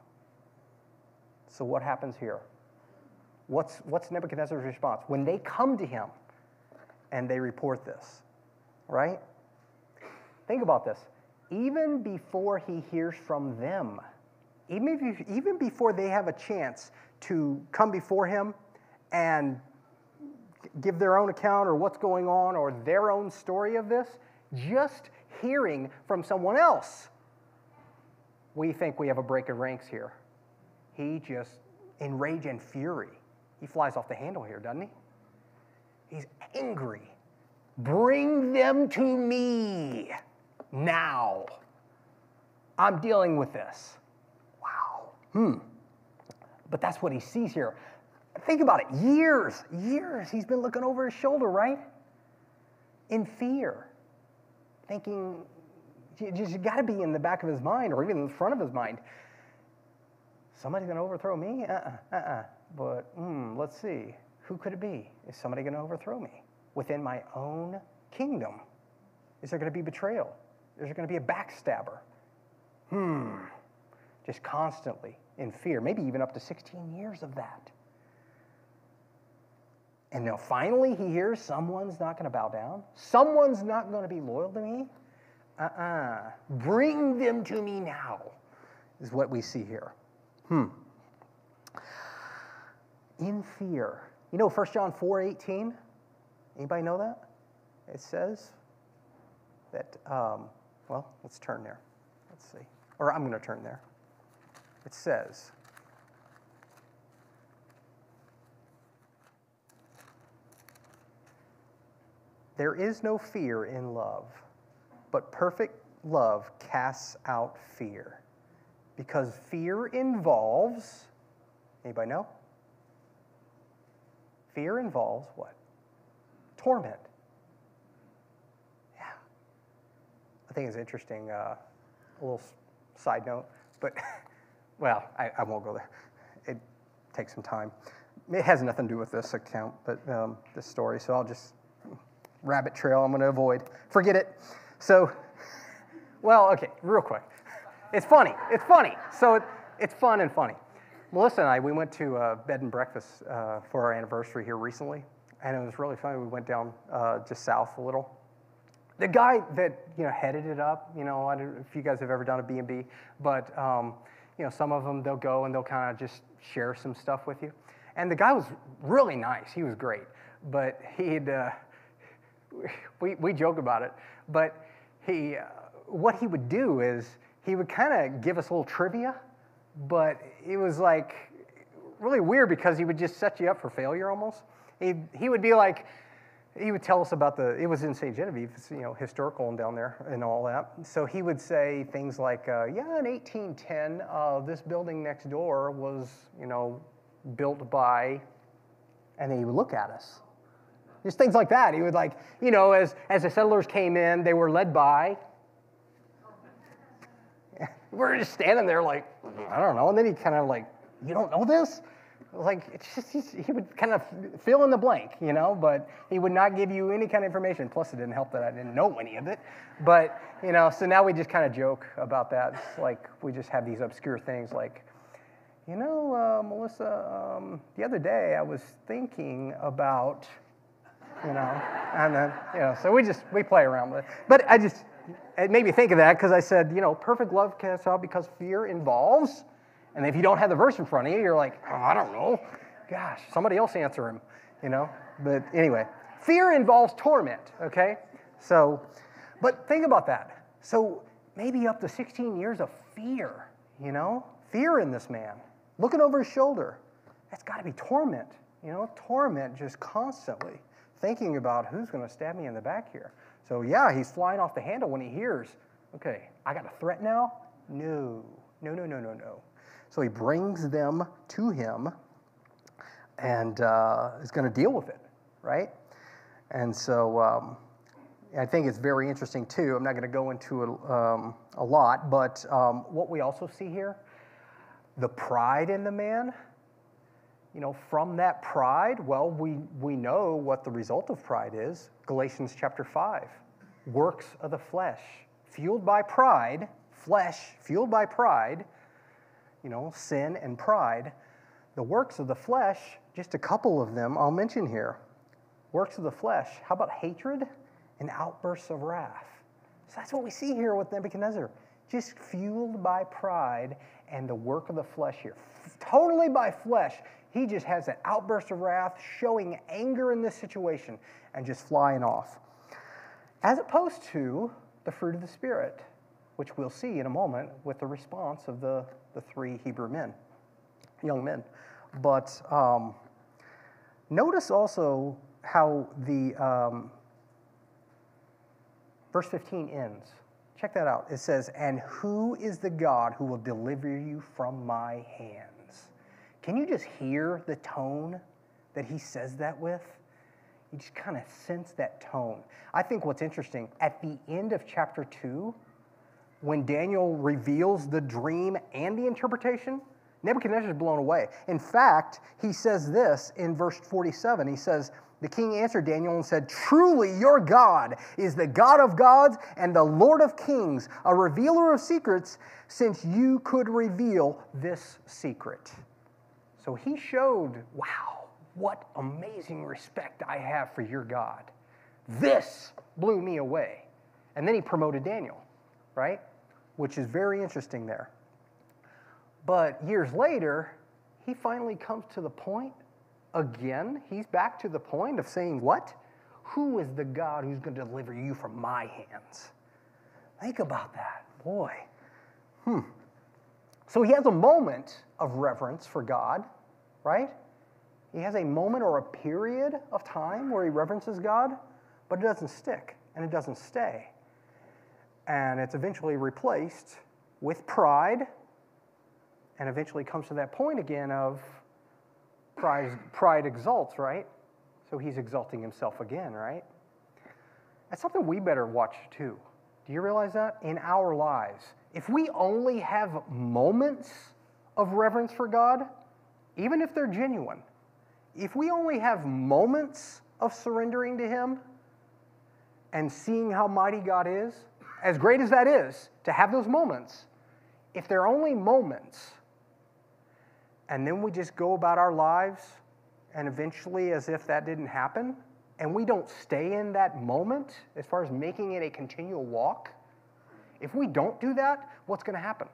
So what happens here? What's Nebuchadnezzar's response? When they come to him and they report this, right? Think about this. Even before he hears from them, even before they have a chance to come before him and give their own account or what's going on or their own story of this, just hearing from someone else, we think we have a break of ranks here. He just, in rage and fury, he flies off the handle here, doesn't he? He's angry. Bring them to me now. I'm dealing with this. Wow. But that's what he sees here. Think about it. Years he's been looking over his shoulder, right? In fear. Thinking, you got to be in the back of his mind or even in the front of his mind. Somebody's going to overthrow me? But let's see. Who could it be? Is somebody going to overthrow me within my own kingdom? Is there going to be betrayal? Is there going to be a backstabber? Just constantly in fear, maybe even up to 16 years of that. And now finally he hears someone's not going to bow down. Someone's not going to be loyal to me. Bring them to me now, is what we see here. In fear. You know 1 John 4:18? Anybody know that? It says that, well, let's turn there. Let's see. Or I'm going to turn there. It says, there is no fear in love, but perfect love casts out fear. Because fear involves, anybody know? Fear involves what? Torment. Yeah. I think it's interesting, a little side note, but, well, I won't go there. It takes some time. It has nothing to do with this account, but this story, so I'll just, rabbit trail I'm going to avoid. Forget it. So, well, okay, real quick. It's funny. It's funny. So it's fun and funny. Melissa and I, we went to a bed and breakfast for our anniversary here recently, and it was really funny. We went down just south a little. The guy that headed it up, I don't know if you guys have ever done a B&B, but some of them they'll go and they'll kind of just share some stuff with you. And the guy was really nice. He was great, but he'd we joke about it, but what he would do is he would kind of give us a little trivia, but it was like really weird because he would just set you up for failure almost. He would be like, he would tell us about it was in St. Genevieve, it's, historical and down there and all that. So he would say things like, yeah, in 1810, this building next door was, built by, and then he would look at us. Just things like that. He would like, as the settlers came in, they were led by. We're just standing there like, I don't know. And then he kind of like, you don't know this? Like, it's just, he would kind of fill in the blank, but he would not give you any kind of information. Plus, it didn't help that I didn't know any of it. But, so now we just kind of joke about that. It's like we just have these obscure things like, Melissa, the other day I was thinking about, and then, so we play around with it. But it made me think of that because I said, perfect love casts out because fear involves. And if you don't have the verse in front of you, you're like, oh, I don't know. Gosh, somebody else answer him, But anyway, fear involves torment, okay? So, but think about that. So maybe up to 16 years of fear, Fear in this man. Looking over his shoulder. That's got to be torment, Torment just constantly. Thinking about who's going to stab me in the back here. So yeah, he's flying off the handle when he hears, okay, I got a threat now? No. So he brings them to him and is going to deal with it, right? And so I think it's very interesting too. I'm not going to go into it a lot, but what we also see here, the pride in the man, from that pride, well, we know what the result of pride is. Galatians chapter 5, works of the flesh, fueled by pride, flesh fueled by pride, sin and pride. The works of the flesh, just a couple of them I'll mention here. Works of the flesh, how about hatred and outbursts of wrath? So that's what we see here with Nebuchadnezzar, just fueled by pride and the work of the flesh here. Totally by flesh. He just has an outburst of wrath, showing anger in this situation, and just flying off. As opposed to the fruit of the Spirit, which we'll see in a moment with the response of the three Hebrew men, young men. But notice also how the verse 15 ends. Check that out. It says, and who is the God who will deliver you from my hands? Can you just hear the tone that he says that with? You just kind of sense that tone. I think what's interesting, at the end of chapter 2, when Daniel reveals the dream and the interpretation, Nebuchadnezzar is blown away. In fact, he says this in verse 47. He says, the king answered Daniel and said, truly your God is the God of gods and the Lord of kings, a revealer of secrets, since you could reveal this secret. So he showed, wow, what amazing respect I have for your God. This blew me away. And then he promoted Daniel. right? Which is very interesting there. But years later, he finally comes to the point, again, he's back to the point of saying, what? Who is the God who's going to deliver you from my hands? Think about that, boy. So he has a moment of reverence for God, right? He has a moment or a period of time where he reverences God, but it doesn't stick and it doesn't stay. And it's eventually replaced with pride, and eventually comes to that point again of pride exalts, right? So he's exalting himself again, right? That's something we better watch too. Do you realize that? In our lives, if we only have moments of reverence for God, even if they're genuine, if we only have moments of surrendering to him and seeing how mighty God is, as great as that is, to have those moments, if they're only moments, and then we just go about our lives and eventually as if that didn't happen, and we don't stay in that moment as far as making it a continual walk, if we don't do that, what's going to happen?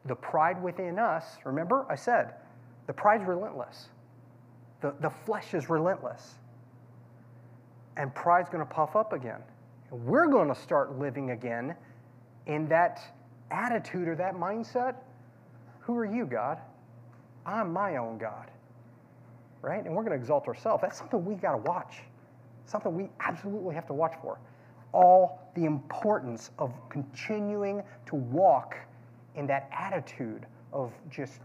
The pride within us, remember I said, the pride's relentless. The flesh is relentless. And pride's going to puff up again. And we're going to start living again in that attitude or that mindset. Who are you, God? I'm my own God. Right? And we're going to exalt ourselves. That's something we got to watch. Something we absolutely have to watch for. All the importance of continuing to walk in that attitude of just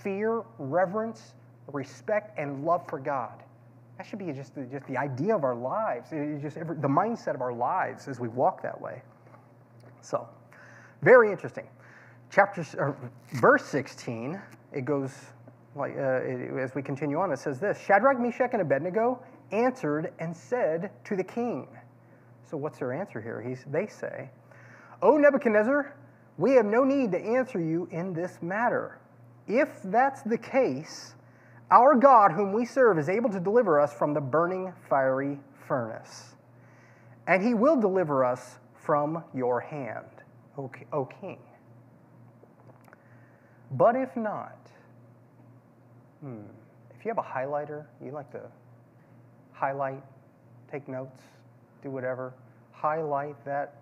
fear, reverence, respect, and love for God. That should be just the idea of our lives. It's just the mindset of our lives as we walk that way. So, very interesting. Verse 16, it goes like as we continue on. It says this: Shadrach, Meshach, and Abednego answered and said to the king. So what's their answer here? They say, "O Nebuchadnezzar, we have no need to answer you in this matter. If that's the case, our God whom we serve is able to deliver us from the burning fiery furnace, and he will deliver us from your hand, O king. But if not," if you have a highlighter, you like to highlight, take notes, do whatever, highlight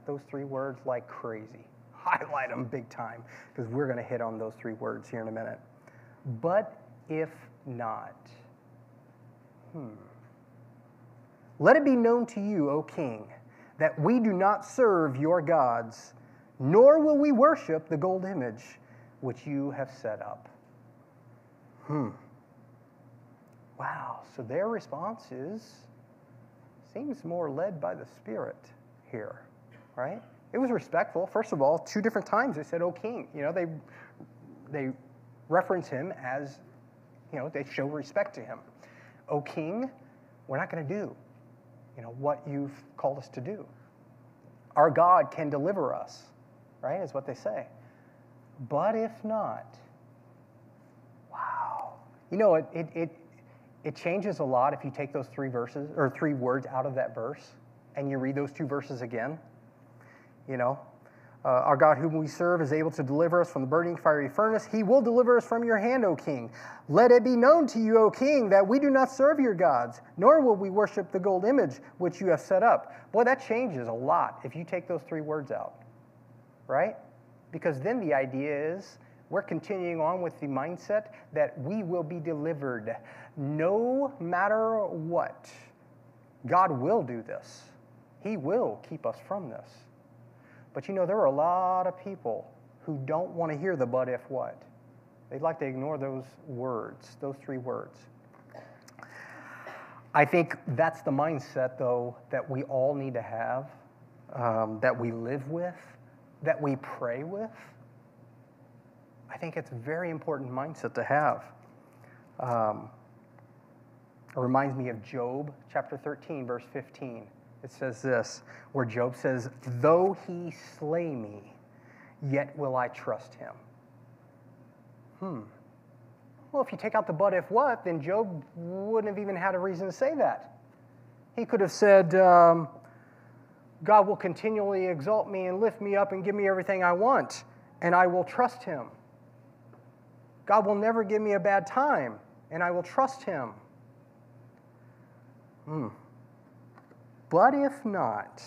those three words like crazy. Highlight them big time, because we're going to hit on those three words here in a minute. But if not, let it be known to you, O king, that we do not serve your gods, nor will we worship the gold image which you have set up. Wow, so their response seems more led by the Spirit here, right? It was respectful. First of all, 2 different times they said, "O king." You know, they reference him as, they show respect to him. "O king, we're not going to do, what you've called us to do. Our God can deliver us," right, is what they say. But if not, wow. It changes a lot if you take those 3 verses or 3 words out of that verse and you read those 2 verses again. Our God whom we serve is able to deliver us from the burning fiery furnace. He will deliver us from your hand, O king. Let it be known to you, O king, that we do not serve your gods, nor will we worship the gold image which you have set up. Boy, that changes a lot if you take those 3 words out, right? Because then the idea is we're continuing on with the mindset that we will be delivered no matter what. God will do this. He will keep us from this. But there are a lot of people who don't want to hear the "but if what." They'd like to ignore those words, those 3 words. I think that's the mindset, though, that we all need to have, that we live with, that we pray with. I think it's a very important mindset to have. It reminds me of Job chapter 13, verse 15. It says this, where Job says, "Though he slay me, yet will I trust him." Well, if you take out the "but if what," then Job wouldn't have even had a reason to say that. He could have said, God will continually exalt me and lift me up and give me everything I want, and I will trust him. God will never give me a bad time, and I will trust him. But if not,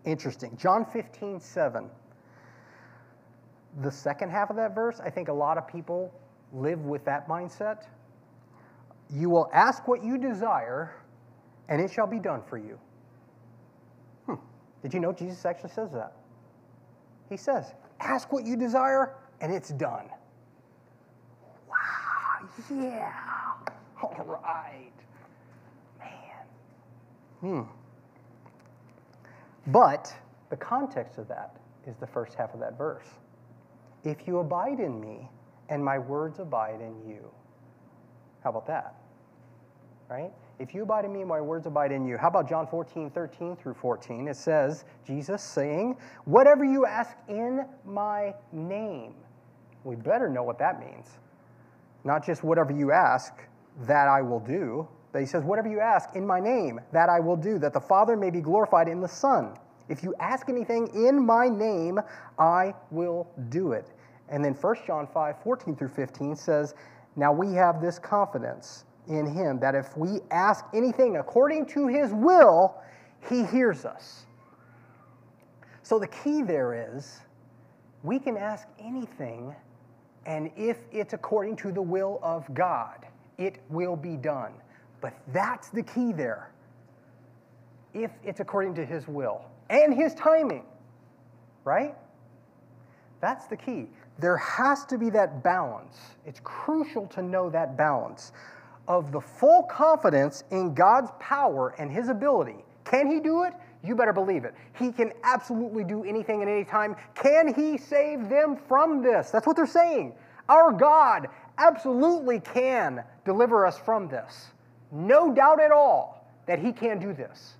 interesting. John 15:7. The second half of that verse, I think a lot of people live with that mindset. You will ask what you desire, and it shall be done for you. Did you know Jesus actually says that? He says, ask what you desire, and it's done. Wow, yeah. All right. Man. But the context of that is the first half of that verse. If you abide in me, and my words abide in you. How about that? Right? If you abide in me, my words abide in you. How about John 14:13 through 14? It says, Jesus saying, whatever you ask in my name. We better know what that means. Not just whatever you ask, that I will do. But he says, whatever you ask in my name, that I will do, that the Father may be glorified in the Son. If you ask anything in my name, I will do it. And then 1 John 5:14 through 15 says, now we have this confidence in him, that if we ask anything according to his will, he hears us. So the key there is, we can ask anything, and if it's according to the will of God, it will be done. But that's the key there. If it's according to his will and his timing, right? That's the key. There has to be that balance. It's crucial to know that balance of the full confidence in God's power and his ability. Can he do it? You better believe it. He can absolutely do anything at any time. Can he save them from this? That's what they're saying. Our God absolutely can deliver us from this. No doubt at all that he can do this.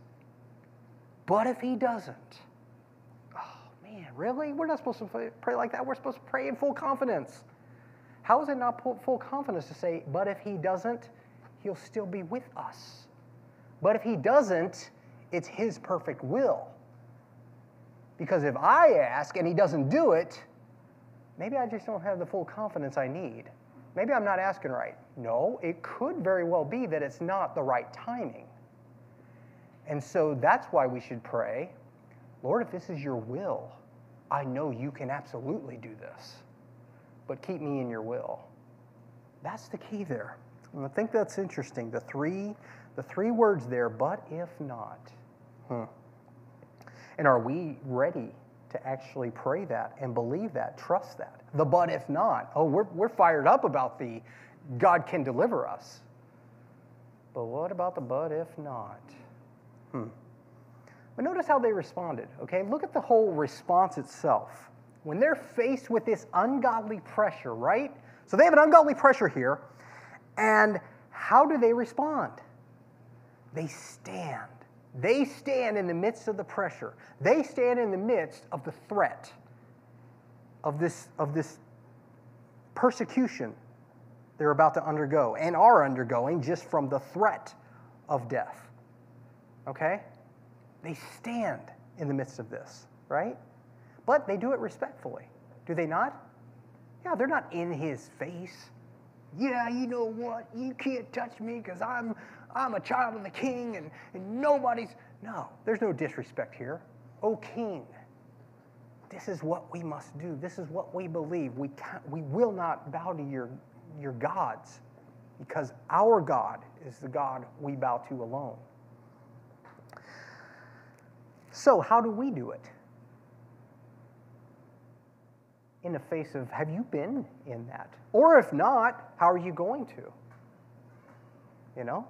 But if he doesn't, oh man, really? We're not supposed to pray like that. We're supposed to pray in full confidence. How is it not full confidence to say, but if he doesn't, he'll still be with us? But if he doesn't, it's his perfect will. Because if I ask and he doesn't do it, maybe I just don't have the full confidence I need. Maybe I'm not asking right. No, it could very well be that it's not the right timing. And so that's why we should pray, Lord, if this is your will, I know you can absolutely do this. But keep me in your will. That's the key there. And I think that's interesting. The three words there, but if not. And are we ready to actually pray that and believe that, trust that? The but if not. Oh, we're fired up about the God can deliver us. But what about the but if not? But notice how they responded, okay? Look at the whole response itself. When they're faced with this ungodly pressure, right? So they have an ungodly pressure here, and how do they respond? They stand. They stand in the midst of the pressure. They stand in the midst of the threat of this persecution they're about to undergo and are undergoing just from the threat of death. Okay? They stand in the midst of this, right? But they do it respectfully. Do they not? Yeah, they're not in his face. Yeah, you know what? You can't touch me because I'm a child of the king and nobody's... No, there's no disrespect here. O king, this is what we must do. This is what we believe. We will not bow to your gods because our God is the God we bow to alone. So how do we do it? In the face of, have you been in that? Or if not, how are you going to? You know?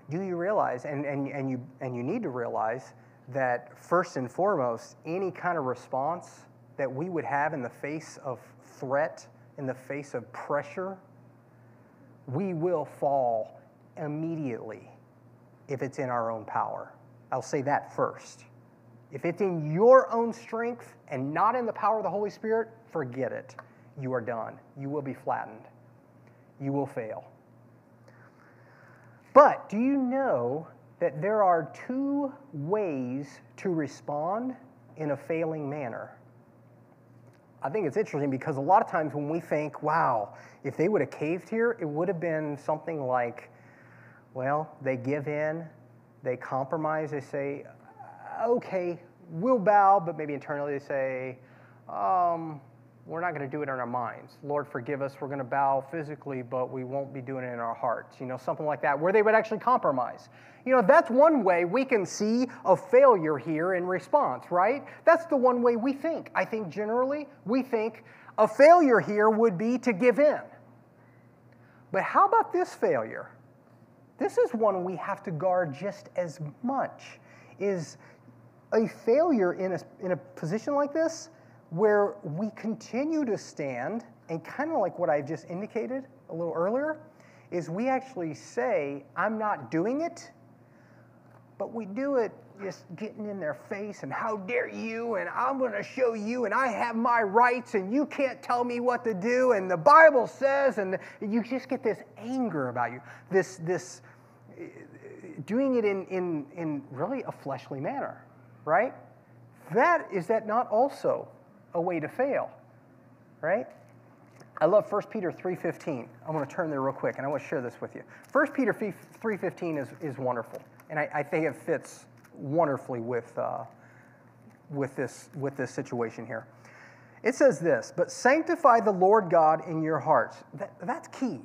Do you realize, and you need to realize, that first and foremost, any kind of response that we would have in the face of threat, in the face of pressure, we will fall immediately if it's in our own power. I'll say that first. If it's in your own strength and not in the power of the Holy Spirit, forget it. You are done. You will be flattened. You will fail. But do you know that there are two ways to respond in a failing manner. I think it's interesting because a lot of times when we think, wow, if they would have caved here, it would have been something like, well, they give in, they compromise, they say, okay, we'll bow, but maybe internally they say, we're not going to do it in our minds. Lord, forgive us. We're going to bow physically, but we won't be doing it in our hearts. Something like that, where they would actually compromise. That's one way we can see a failure here in response, right? That's the one way we think. I think generally we think a failure here would be to give in. But how about this failure? This is one we have to guard just as much. Is a failure in a position like this where we continue to stand, and kind of like what I just indicated a little earlier, is we actually say, I'm not doing it, but we do it just getting in their face, and how dare you, and I'm going to show you, and I have my rights, and you can't tell me what to do, and the Bible says, and you just get this anger about you, this doing it in really a fleshly manner, right? Is that not also a way to fail, right? I love 1 Peter 3:15. I want to turn there real quick, and I want to share this with you. 1 Peter 3:15 is wonderful, and I think it fits wonderfully with this situation here. It says this, but sanctify the Lord God in your hearts. That's key,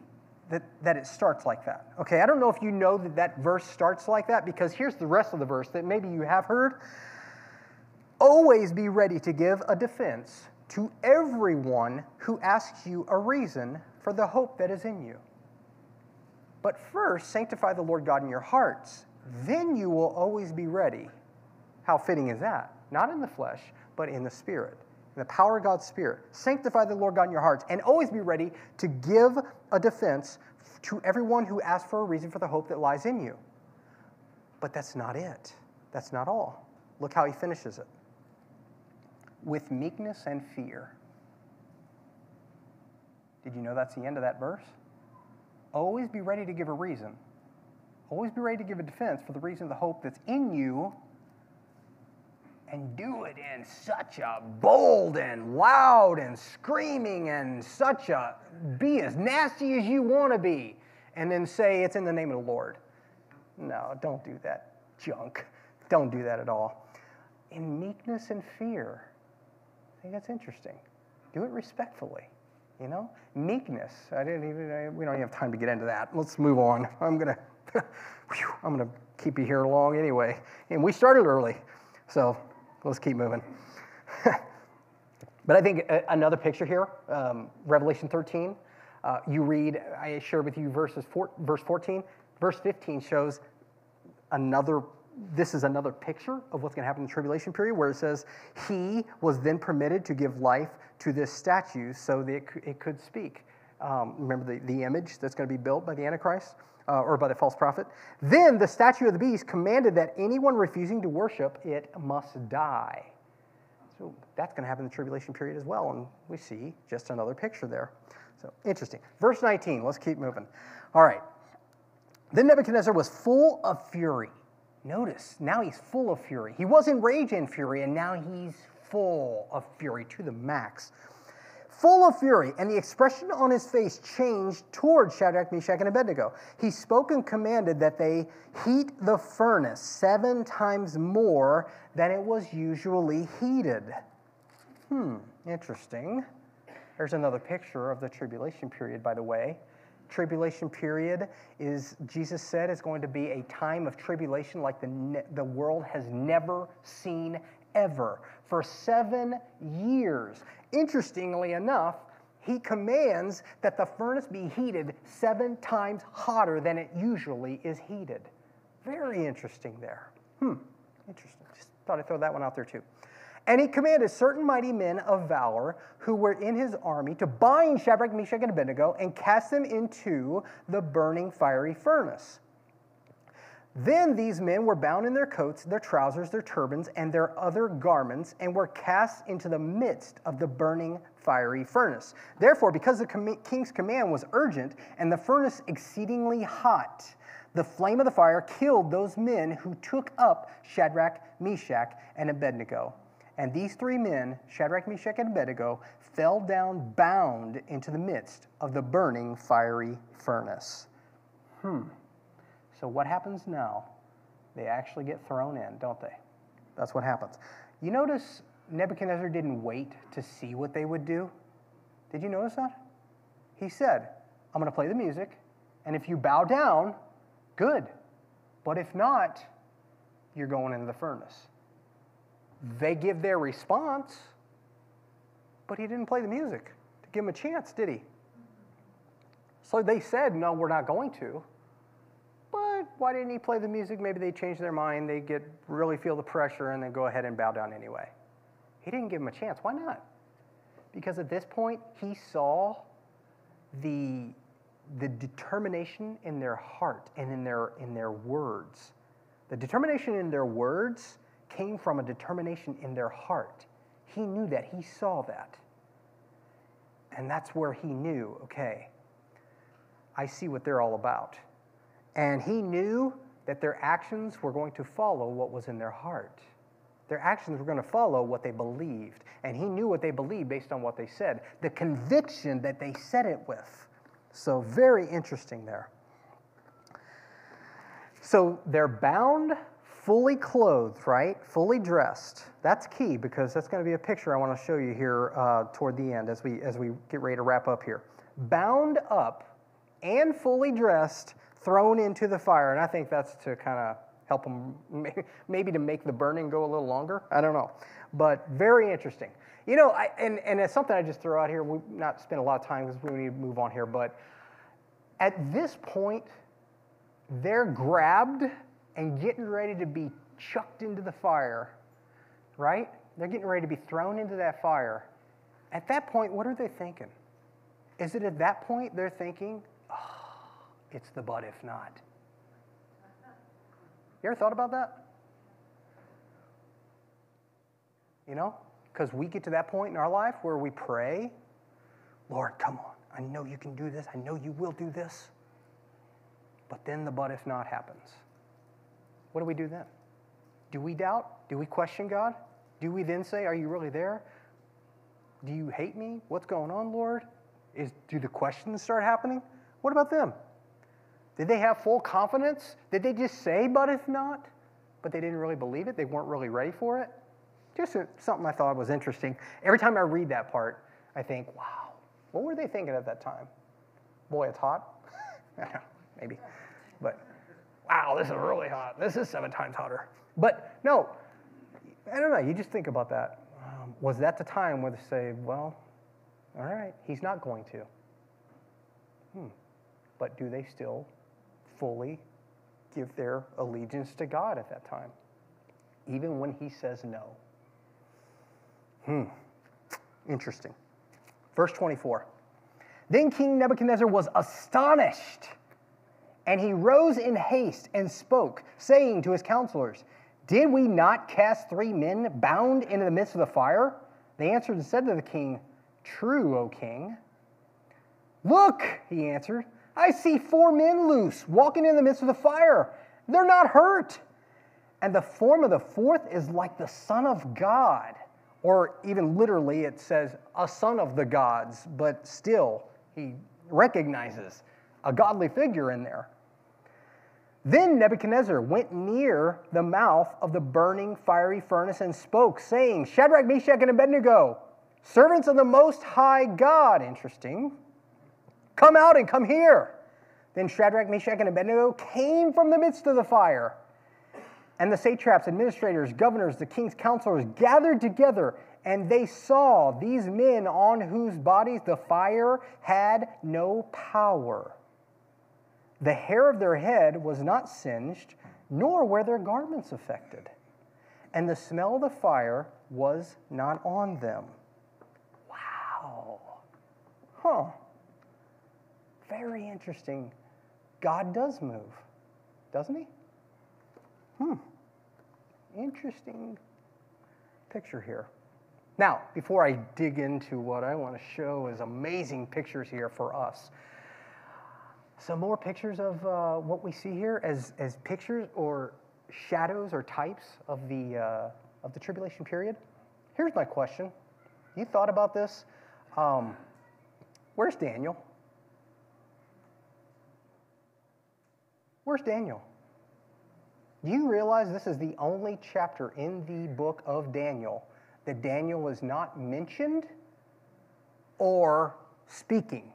that it starts like that. Okay, I don't know if you know that verse starts like that, because here's the rest of the verse that maybe you have heard. Always be ready to give a defense to everyone who asks you a reason for the hope that is in you. But first, sanctify the Lord God in your hearts. Then you will always be ready. How fitting is that? Not in the flesh, but in the Spirit. In the power of God's Spirit. Sanctify the Lord God in your hearts, and always be ready to give a defense to everyone who asks for a reason for the hope that lies in you. But that's not it. That's not all. Look how he finishes it. With meekness and fear. Did you know that's the end of that verse? Always be ready to give a reason. Always be ready to give a defense for the reason of the hope that's in you, and do it in such a bold and loud and screaming and be as nasty as you want to be, and then say it's in the name of the Lord. No, don't do that junk. Don't do that at all. In meekness and fear. I think that's interesting. Do it respectfully, Meekness. We don't even have time to get into that. Let's move on. I'm gonna keep you here long anyway. And we started early, so let's keep moving. But I think another picture here, Revelation 13. You read. I shared with you verse 14. Verse 15 shows this is another picture of what's going to happen in the tribulation period, where it says, he was then permitted to give life to this statue so that it could speak. Remember the image that's going to be built by the Antichrist, or by the false prophet? Then the statue of the beast commanded that anyone refusing to worship it must die. So that's going to happen in the tribulation period as well, and we see just another picture there. So interesting. Verse 19, let's keep moving. All right. Then Nebuchadnezzar was full of fury. Notice, now he's full of fury. He was in rage and fury, and now he's full of fury to the max. Full of fury, and the expression on his face changed toward Shadrach, Meshach, and Abednego. He spoke and commanded that they heat the furnace 7 times more than it was usually heated. Interesting. There's another picture of the tribulation period, by the way. Tribulation period Jesus said, is going to be a time of tribulation like the world has never seen ever. For 7 years. Interestingly enough, he commands that the furnace be heated 7 times hotter than it usually is heated. Very interesting there. Interesting. Just thought I'd throw that one out there too. And he commanded certain mighty men of valor who were in his army to bind Shadrach, Meshach, and Abednego and cast them into the burning fiery furnace. Then these men were bound in their coats, their trousers, their turbans, and their other garments, and were cast into the midst of the burning fiery furnace. Therefore, because the king's command was urgent and the furnace exceedingly hot, The flame of the fire killed those men who took up Shadrach, Meshach, and Abednego. And these three men, Shadrach, Meshach, and Abednego, fell down bound into the midst of the burning fiery furnace. So what happens now? They actually get thrown in, don't they? That's what happens. You notice Nebuchadnezzar didn't wait to see what they would do? Did you notice that? He said, I'm going to play the music, and if you bow down, good. But if not, you're going into the furnace. They give their response, but he didn't play the music to give them a chance, did he? So they said, no, we're not going to. But why didn't he play the music? Maybe they change their mind, they really feel the pressure, and then go ahead and bow down anyway. He didn't give them a chance. Why not? Because at this point, he saw the determination in their heart and in their words. The determination in their words came from a determination in their heart. He knew that. He saw that. And that's where he knew, okay, I see what they're all about. And he knew that their actions were going to follow what was in their heart. Their actions were going to follow what they believed. And he knew what they believed based on what they said. The conviction that they said it with. So very interesting there. So they're bound, fully clothed, right? Fully dressed. That's key because that's going to be a picture I want to show you here toward the end as we get ready to wrap up here. Bound up and fully dressed, thrown into the fire. And I think that's to kind of help them, maybe to make the burning go a little longer. I don't know. But very interesting. You know, and it's something I just throw out here. We've not spent a lot of time because we need to move on here. But at this point, they're grabbed and getting ready to be chucked into the fire, right? They're getting ready to be thrown into that fire. At that point, what are they thinking? Is it at that point they're thinking, oh, it's the but if not? You ever thought about that? You know? Because we get to that point in our life where we pray, Lord, come on. I know you can do this. I know you will do this. But then the but if not happens. What do we do then? Do we doubt? Do we question God? Do we then say, are you really there? Do you hate me? What's going on, Lord? Do the questions start happening? What about them? Did they have full confidence? Did they just say, but if not? But they didn't really believe it? They weren't really ready for it? Just something I thought was interesting. Every time I read that part, I think, wow, what were they thinking at that time? Boy, it's hot. Maybe. But, wow, this is really hot. This is 7 times hotter. But, no, I don't know. You just think about that. Was that the time where they say, well, all right, he's not going to? But do they still fully give their allegiance to God at that time? Even when he says no? Interesting. Verse 24. Then King Nebuchadnezzar was astonished, and he rose in haste and spoke, saying to his counselors, did we not cast 3 men bound into the midst of the fire? They answered and said to the king, true, O king. Look, he answered, I see 4 men loose, walking in the midst of the fire. They're not hurt. And the form of the 4th is like the Son of God. Or even literally it says a son of the gods, but still he recognizes a godly figure in there. Then Nebuchadnezzar went near the mouth of the burning fiery furnace and spoke, saying, Shadrach, Meshach, and Abednego, servants of the Most High God, interesting, come out and come here. Then Shadrach, Meshach, and Abednego came from the midst of the fire. And the satraps, administrators, governors, the king's counselors gathered together, and they saw these men on whose bodies the fire had no power. The hair of their head was not singed, nor were their garments affected. And the smell of the fire was not on them. Wow. Huh. Very interesting. God does move, doesn't he? Interesting picture here. Now, before I dig into what I want to show as amazing pictures here for us, Some more pictures of what we see here as pictures or shadows or types of the tribulation period. Here's my question. You thought about this? Where's Daniel? Where's Daniel? Do you realize this is the only chapter in the book of Daniel that Daniel is not mentioned or speaking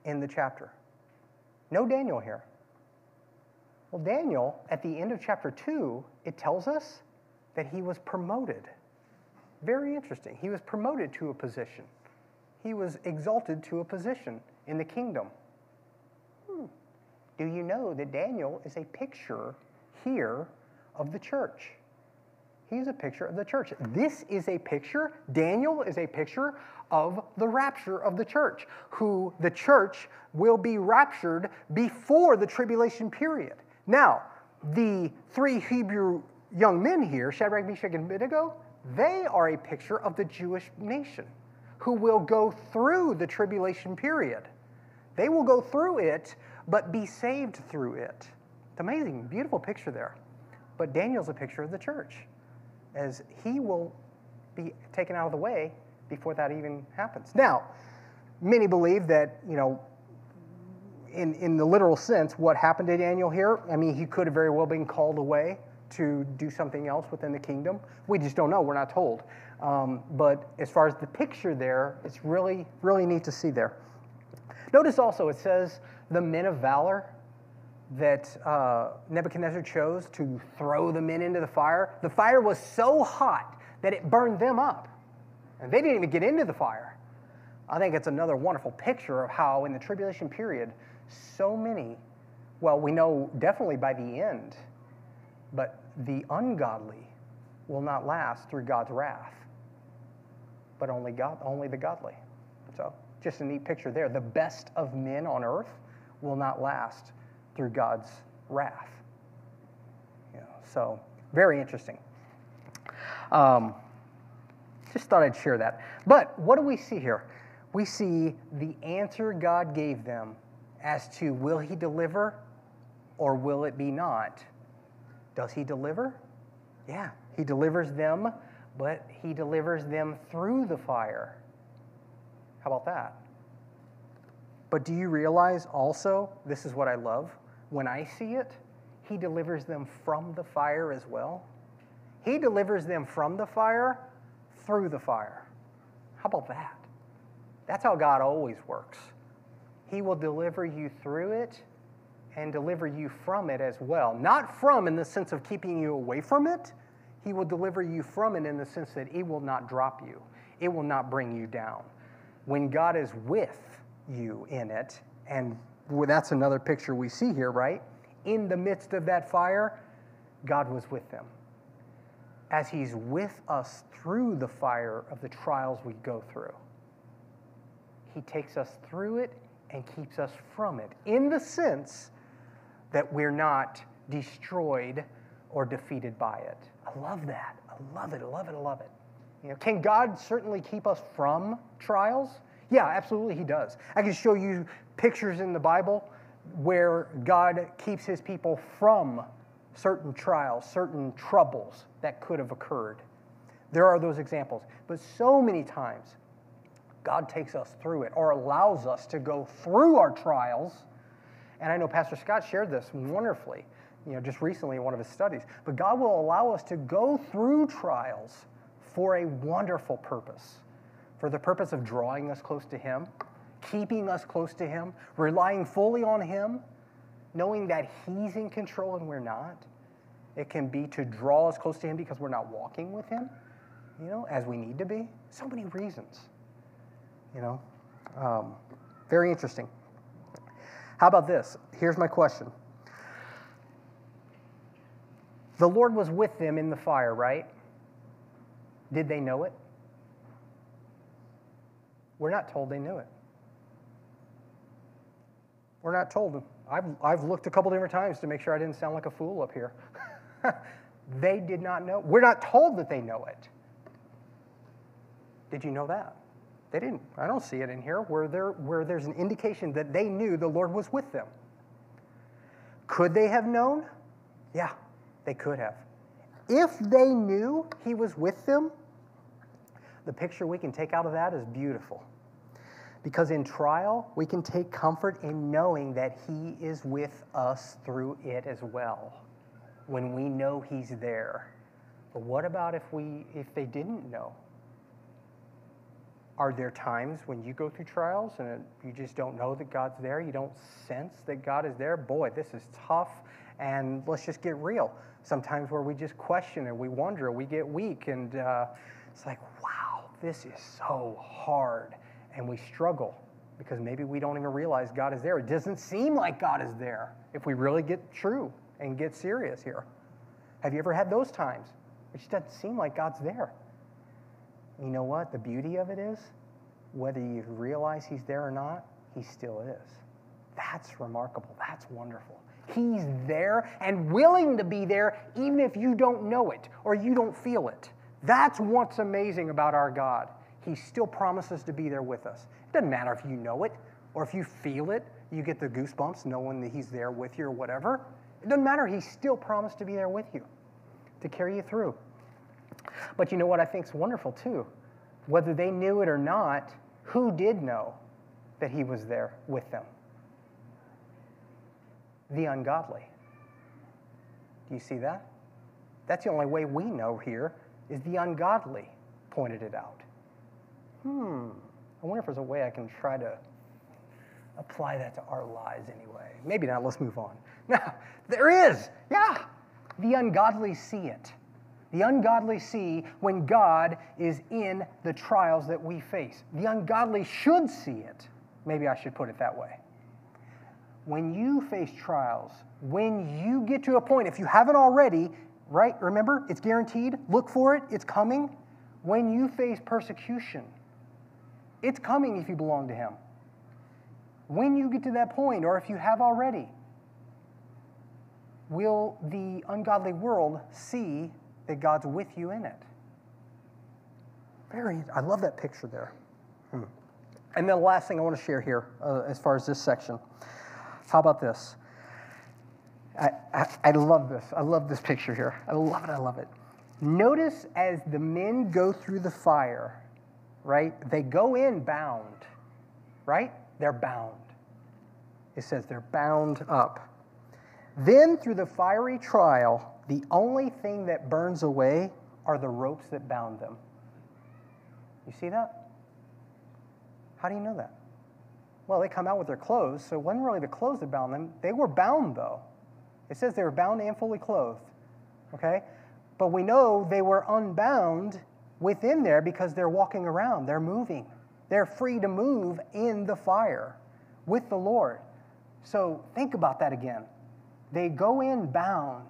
in the chapter? No Daniel here. Well, Daniel, at the end of chapter 2, it tells us that he was promoted. Very interesting. He was promoted to a position. He was exalted to a position in the kingdom. Do you know that Daniel is a picture here of the church? He's a picture of the church. This is a picture, Daniel is a picture of the rapture of the church, who the church will be raptured before the tribulation period. Now, the three Hebrew young men here, Shadrach, Meshach, and Abednego, they are a picture of the Jewish nation who will go through the tribulation period. They will go through it, but be saved through it. It's amazing, beautiful picture there. But Daniel's a picture of the church, as he will be taken out of the way before that even happens. Now, many believe that, in the literal sense, what happened to Daniel here, I mean, he could have very well been called away to do something else within the kingdom. We just don't know. We're not told. But as far as the picture there, it's really, really neat to see there. Notice also it says the men of valor that Nebuchadnezzar chose to throw the men into the fire. The fire was so hot that it burned them up. And they didn't even get into the fire. I think it's another wonderful picture of how in the tribulation period, so many, well, we know definitely by the end, but the ungodly will not last through God's wrath, but only the godly. So just a neat picture there. The best of men on earth will not last through God's wrath. So very interesting. Just thought I'd share that. But what do we see here? We see the answer God gave them as to will he deliver or will it be not? Does he deliver? Yeah, he delivers them, but he delivers them through the fire. How about that? But do you realize also, this is what I love, when I see it, he delivers them from the fire as well. He delivers them from the fire through the fire. How about that? That's how God always works. He will deliver you through it and deliver you from it as well. Not from in the sense of keeping you away from it. He will deliver you from it in the sense that it will not drop you. It will not bring you down. When God is with you in it, and that's another picture we see here, right? In the midst of that fire, God was with them. As he's with us through the fire of the trials we go through, he takes us through it and keeps us from it, in the sense that we're not destroyed or defeated by it. I love that. I love it. I love it. I love it. Can God certainly keep us from trials? Yeah, absolutely he does. I can show you pictures in the Bible where God keeps his people from certain trials, certain troubles that could have occurred. There are those examples. But so many times, God takes us through it or allows us to go through our trials. And I know Pastor Scott shared this wonderfully, just recently in one of his studies. But God will allow us to go through trials for a wonderful purpose, for the purpose of drawing us close to him, keeping us close to him, relying fully on him, knowing that he's in control and we're not. It can be to draw us close to him because we're not walking with him, as we need to be. So many reasons, Very interesting. How about this? Here's my question. The Lord was with them in the fire, right? Did they know it? We're not told they knew it. We're not told. I've looked a couple different times to make sure I didn't sound like a fool up here. They did not know. We're not told that they know it. Did you know that? They didn't. I don't see it in here where there's an indication that they knew the Lord was with them. Could they have known? Yeah, they could have. If they knew he was with them, the picture we can take out of that is beautiful. Because in trial, we can take comfort in knowing that he is with us through it as well, when we know he's there. But what about if they didn't know? Are there times when you go through trials and you just don't know that God's there? You don't sense that God is there? Boy, this is tough, and let's just get real. Sometimes where we just question and we wonder, we get weak, and it's like, wow, this is so hard, and we struggle because maybe we don't even realize God is there. It doesn't seem like God is there if we really get true and get serious here. Have you ever had those times? It just doesn't seem like God's there. You know what? The beauty of it is, whether you realize he's there or not, he still is. That's remarkable. That's wonderful. He's there and willing to be there even if you don't know it or you don't feel it. That's what's amazing about our God. He still promises to be there with us. It doesn't matter if you know it or if you feel it, you get the goosebumps knowing that he's there with you or whatever. It doesn't matter. He still promised to be there with you, to carry you through. But you know what I think is wonderful too? Whether they knew it or not, who did know that he was there with them? The ungodly. Do you see that? That's the only way we know here, is the ungodly pointed it out. I wonder if there's a way I can try to apply that to our lives anyway. Maybe not. Let's move on. Now, there is. Yeah. The ungodly see it. The ungodly see when God is in the trials that we face. The ungodly should see it. Maybe I should put it that way. When you face trials, when you get to a point, if you haven't already, right, remember, it's guaranteed, look for it, it's coming. When you face persecution, it's coming if you belong to him. When you get to that point, or if you have already, will the ungodly world see that God's with you in it? I love that picture there. And then the last thing I want to share here, as far as this section. How about this? I love this. I love this picture here. I love it. I love it. Notice as the men go through the fire, right? They go in bound, right? They're bound. It says they're bound up. Then through the fiery trial, the only thing that burns away are the ropes that bound them. You see that? How do you know that? Well, they come out with their clothes, so it wasn't really the clothes that bound them. They were bound, though. It says they were bound and fully clothed, okay? But we know they were unbound within there because they're walking around. They're moving. They're free to move in the fire with the Lord. So think about that again. They go in bound,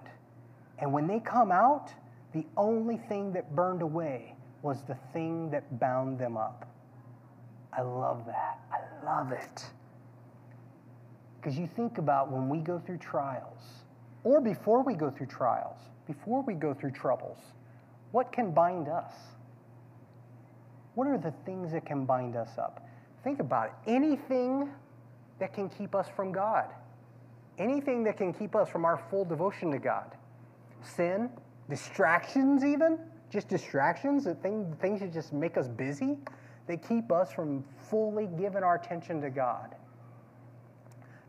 and when they come out, the only thing that burned away was the thing that bound them up. I love that. I love it. Because you think about when we go through trials, or before we go through trials, before we go through troubles, what can bind us? What are the things that can bind us up? Think about it. Anything that can keep us from God. Anything that can keep us from our full devotion to God. Sin, distractions even, just distractions, things that just make us busy. They keep us from fully giving our attention to God.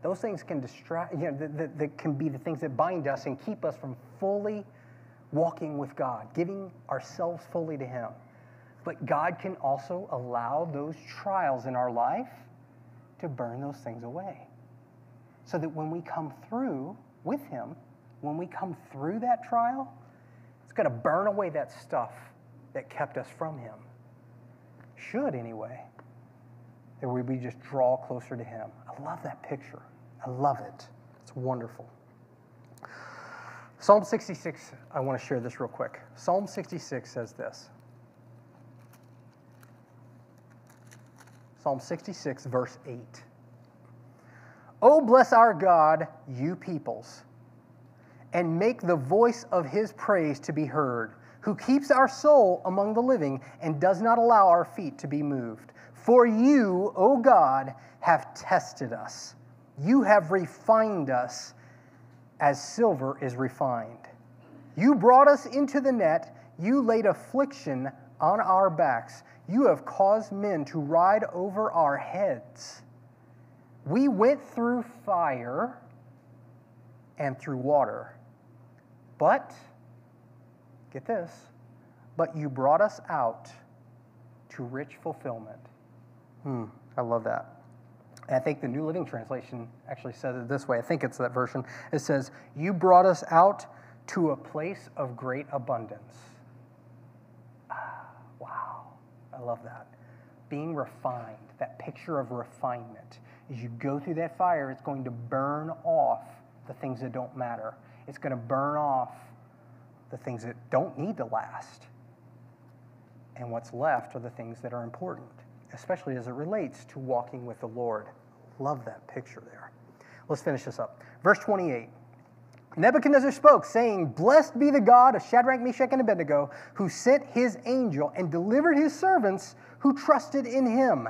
Those things can distract, that can be the things that bind us and keep us from fully walking with God, giving ourselves fully to Him. But God can also allow those trials in our life to burn those things away. So that when we come through with Him, when we come through that trial, it's going to burn away that stuff that kept us from Him. Should anyway. That we just draw closer to Him. I love that picture. I love it. It's wonderful. Psalm 66, I want to share this real quick. Psalm 66 says this. Psalm 66, verse 8. Oh, bless our God, you peoples, and make the voice of His praise to be heard, who keeps our soul among the living and does not allow our feet to be moved. For you, O God, have tested us. You have refined us as silver is refined. You brought us into the net. You laid affliction on our backs. You have caused men to ride over our heads. We went through fire and through water. But, get this, but you brought us out to rich fulfillment. I love that. And I think the New Living Translation actually says it this way. I think it's that version. It says, you brought us out to a place of great abundance. Wow. I love that. Being refined, that picture of refinement. As you go through that fire, it's going to burn off the things that don't matter. It's going to burn off the things that don't need to last. And what's left are the things that are important, especially as it relates to walking with the Lord. Love that picture there. Let's finish this up. Verse 28. Nebuchadnezzar spoke, saying, Blessed be the God of Shadrach, Meshach, and Abednego, who sent his angel and delivered his servants who trusted in him.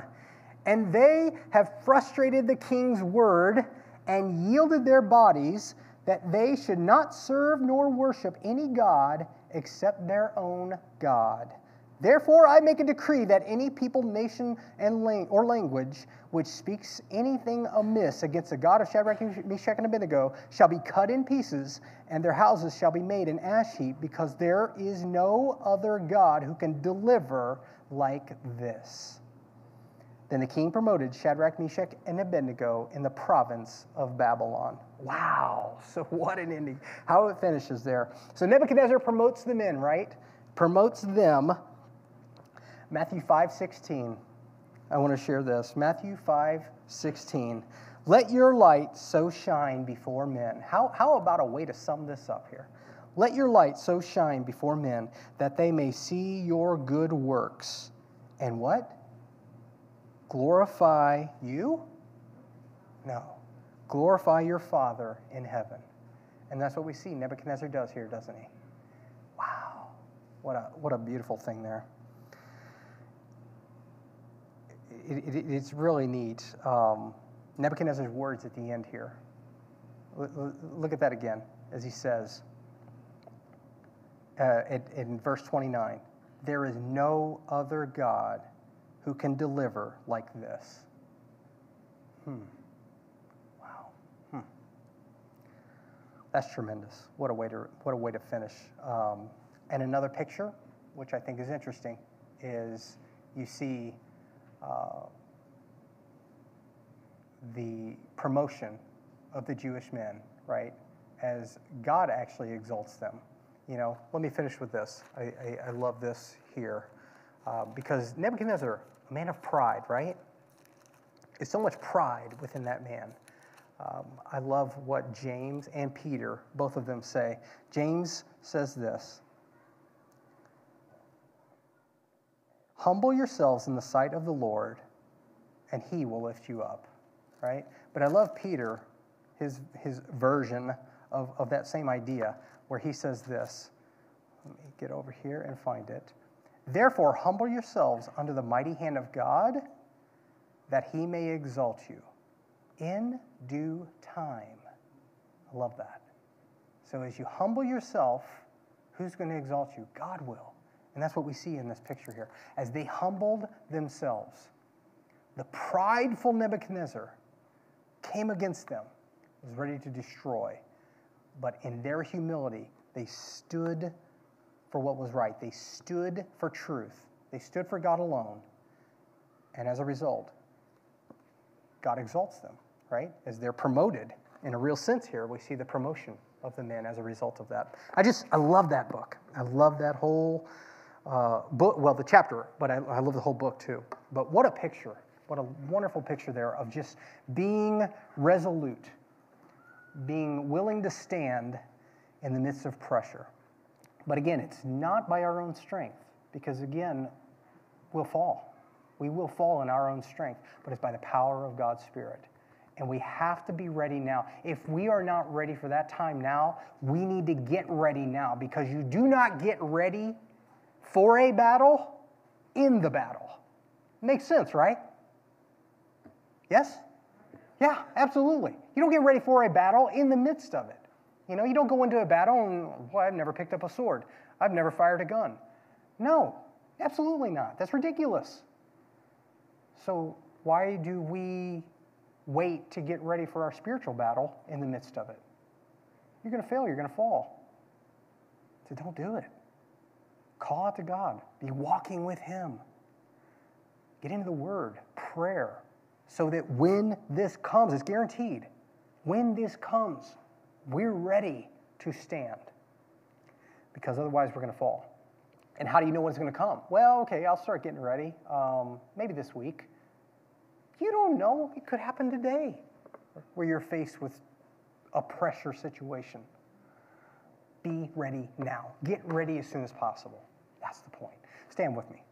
And they have frustrated the king's word and yielded their bodies, that they should not serve nor worship any god except their own God. Therefore I make a decree that any people, nation, or language which speaks anything amiss against the God of Shadrach, Meshach, and Abednego shall be cut in pieces, and their houses shall be made an ash heap, because there is no other God who can deliver like this. Then the king promoted Shadrach, Meshach, and Abednego in the province of Babylon. Wow, so what an ending. How it finishes there. So Nebuchadnezzar promotes the men, right? Promotes them. Matthew 5:16. I want to share this. Matthew 5:16. Let your light so shine before men. How about a way to sum this up here? Let your light so shine before men that they may see your good works. And what? Glorify you? No. Glorify your Father in heaven. And that's what we see Nebuchadnezzar does here, doesn't he? Wow. What a beautiful thing there. It's really neat. Nebuchadnezzar's words at the end here. Look at that again, as he says in verse 29. There is no other God who can deliver like this. Wow. That's tremendous. What a way to finish. And another picture, which I think is interesting, is you see the promotion of the Jewish men, right? As God actually exalts them. You know, let me finish with this. I love this here. Because Nebuchadnezzar, a man of pride, right? There's so much pride within that man. I love what James and Peter, both of them say. James says this. Humble yourselves in the sight of the Lord, and he will lift you up, right? But I love Peter, his version of that same idea, where he says this. Let me get over here and find it. Therefore, humble yourselves under the mighty hand of God, that he may exalt you in due time. I love that. So as you humble yourself, who's going to exalt you? God will. And that's what we see in this picture here. As they humbled themselves, the prideful Nebuchadnezzar came against them, was ready to destroy. But in their humility, they stood for what was right. They stood for truth. They stood for God alone. And as a result, God exalts them, right? As they're promoted. In a real sense here, we see the promotion of the men as a result of that. I love that book. I love that whole book, well, the chapter, but I love the whole book too. But what a picture. What a wonderful picture there of just being resolute, being willing to stand in the midst of pressure. But again, it's not by our own strength, because again, we'll fall. We will fall in our own strength, but it's by the power of God's Spirit. And we have to be ready now. If we are not ready for that time now, we need to get ready now, because you do not get ready for a battle in the battle. Makes sense, right? Yes? Yeah, absolutely. You don't get ready for a battle in the midst of it. You know, you don't go into a battle and, well, I've never picked up a sword. I've never fired a gun. No, absolutely not. That's ridiculous. So why do we wait to get ready for our spiritual battle in the midst of it? You're going to fail. You're going to fall. So don't do it. Call out to God. Be walking with Him. Get into the Word, prayer, so that when this comes, it's guaranteed. When this comes, we're ready to stand. Because otherwise we're going to fall. And how do you know when it's going to come? Well, okay, I'll start getting ready. Maybe this week. You don't know. It could happen today where you're faced with a pressure situation. Be ready now. Get ready as soon as possible. That's the point. Stand with me.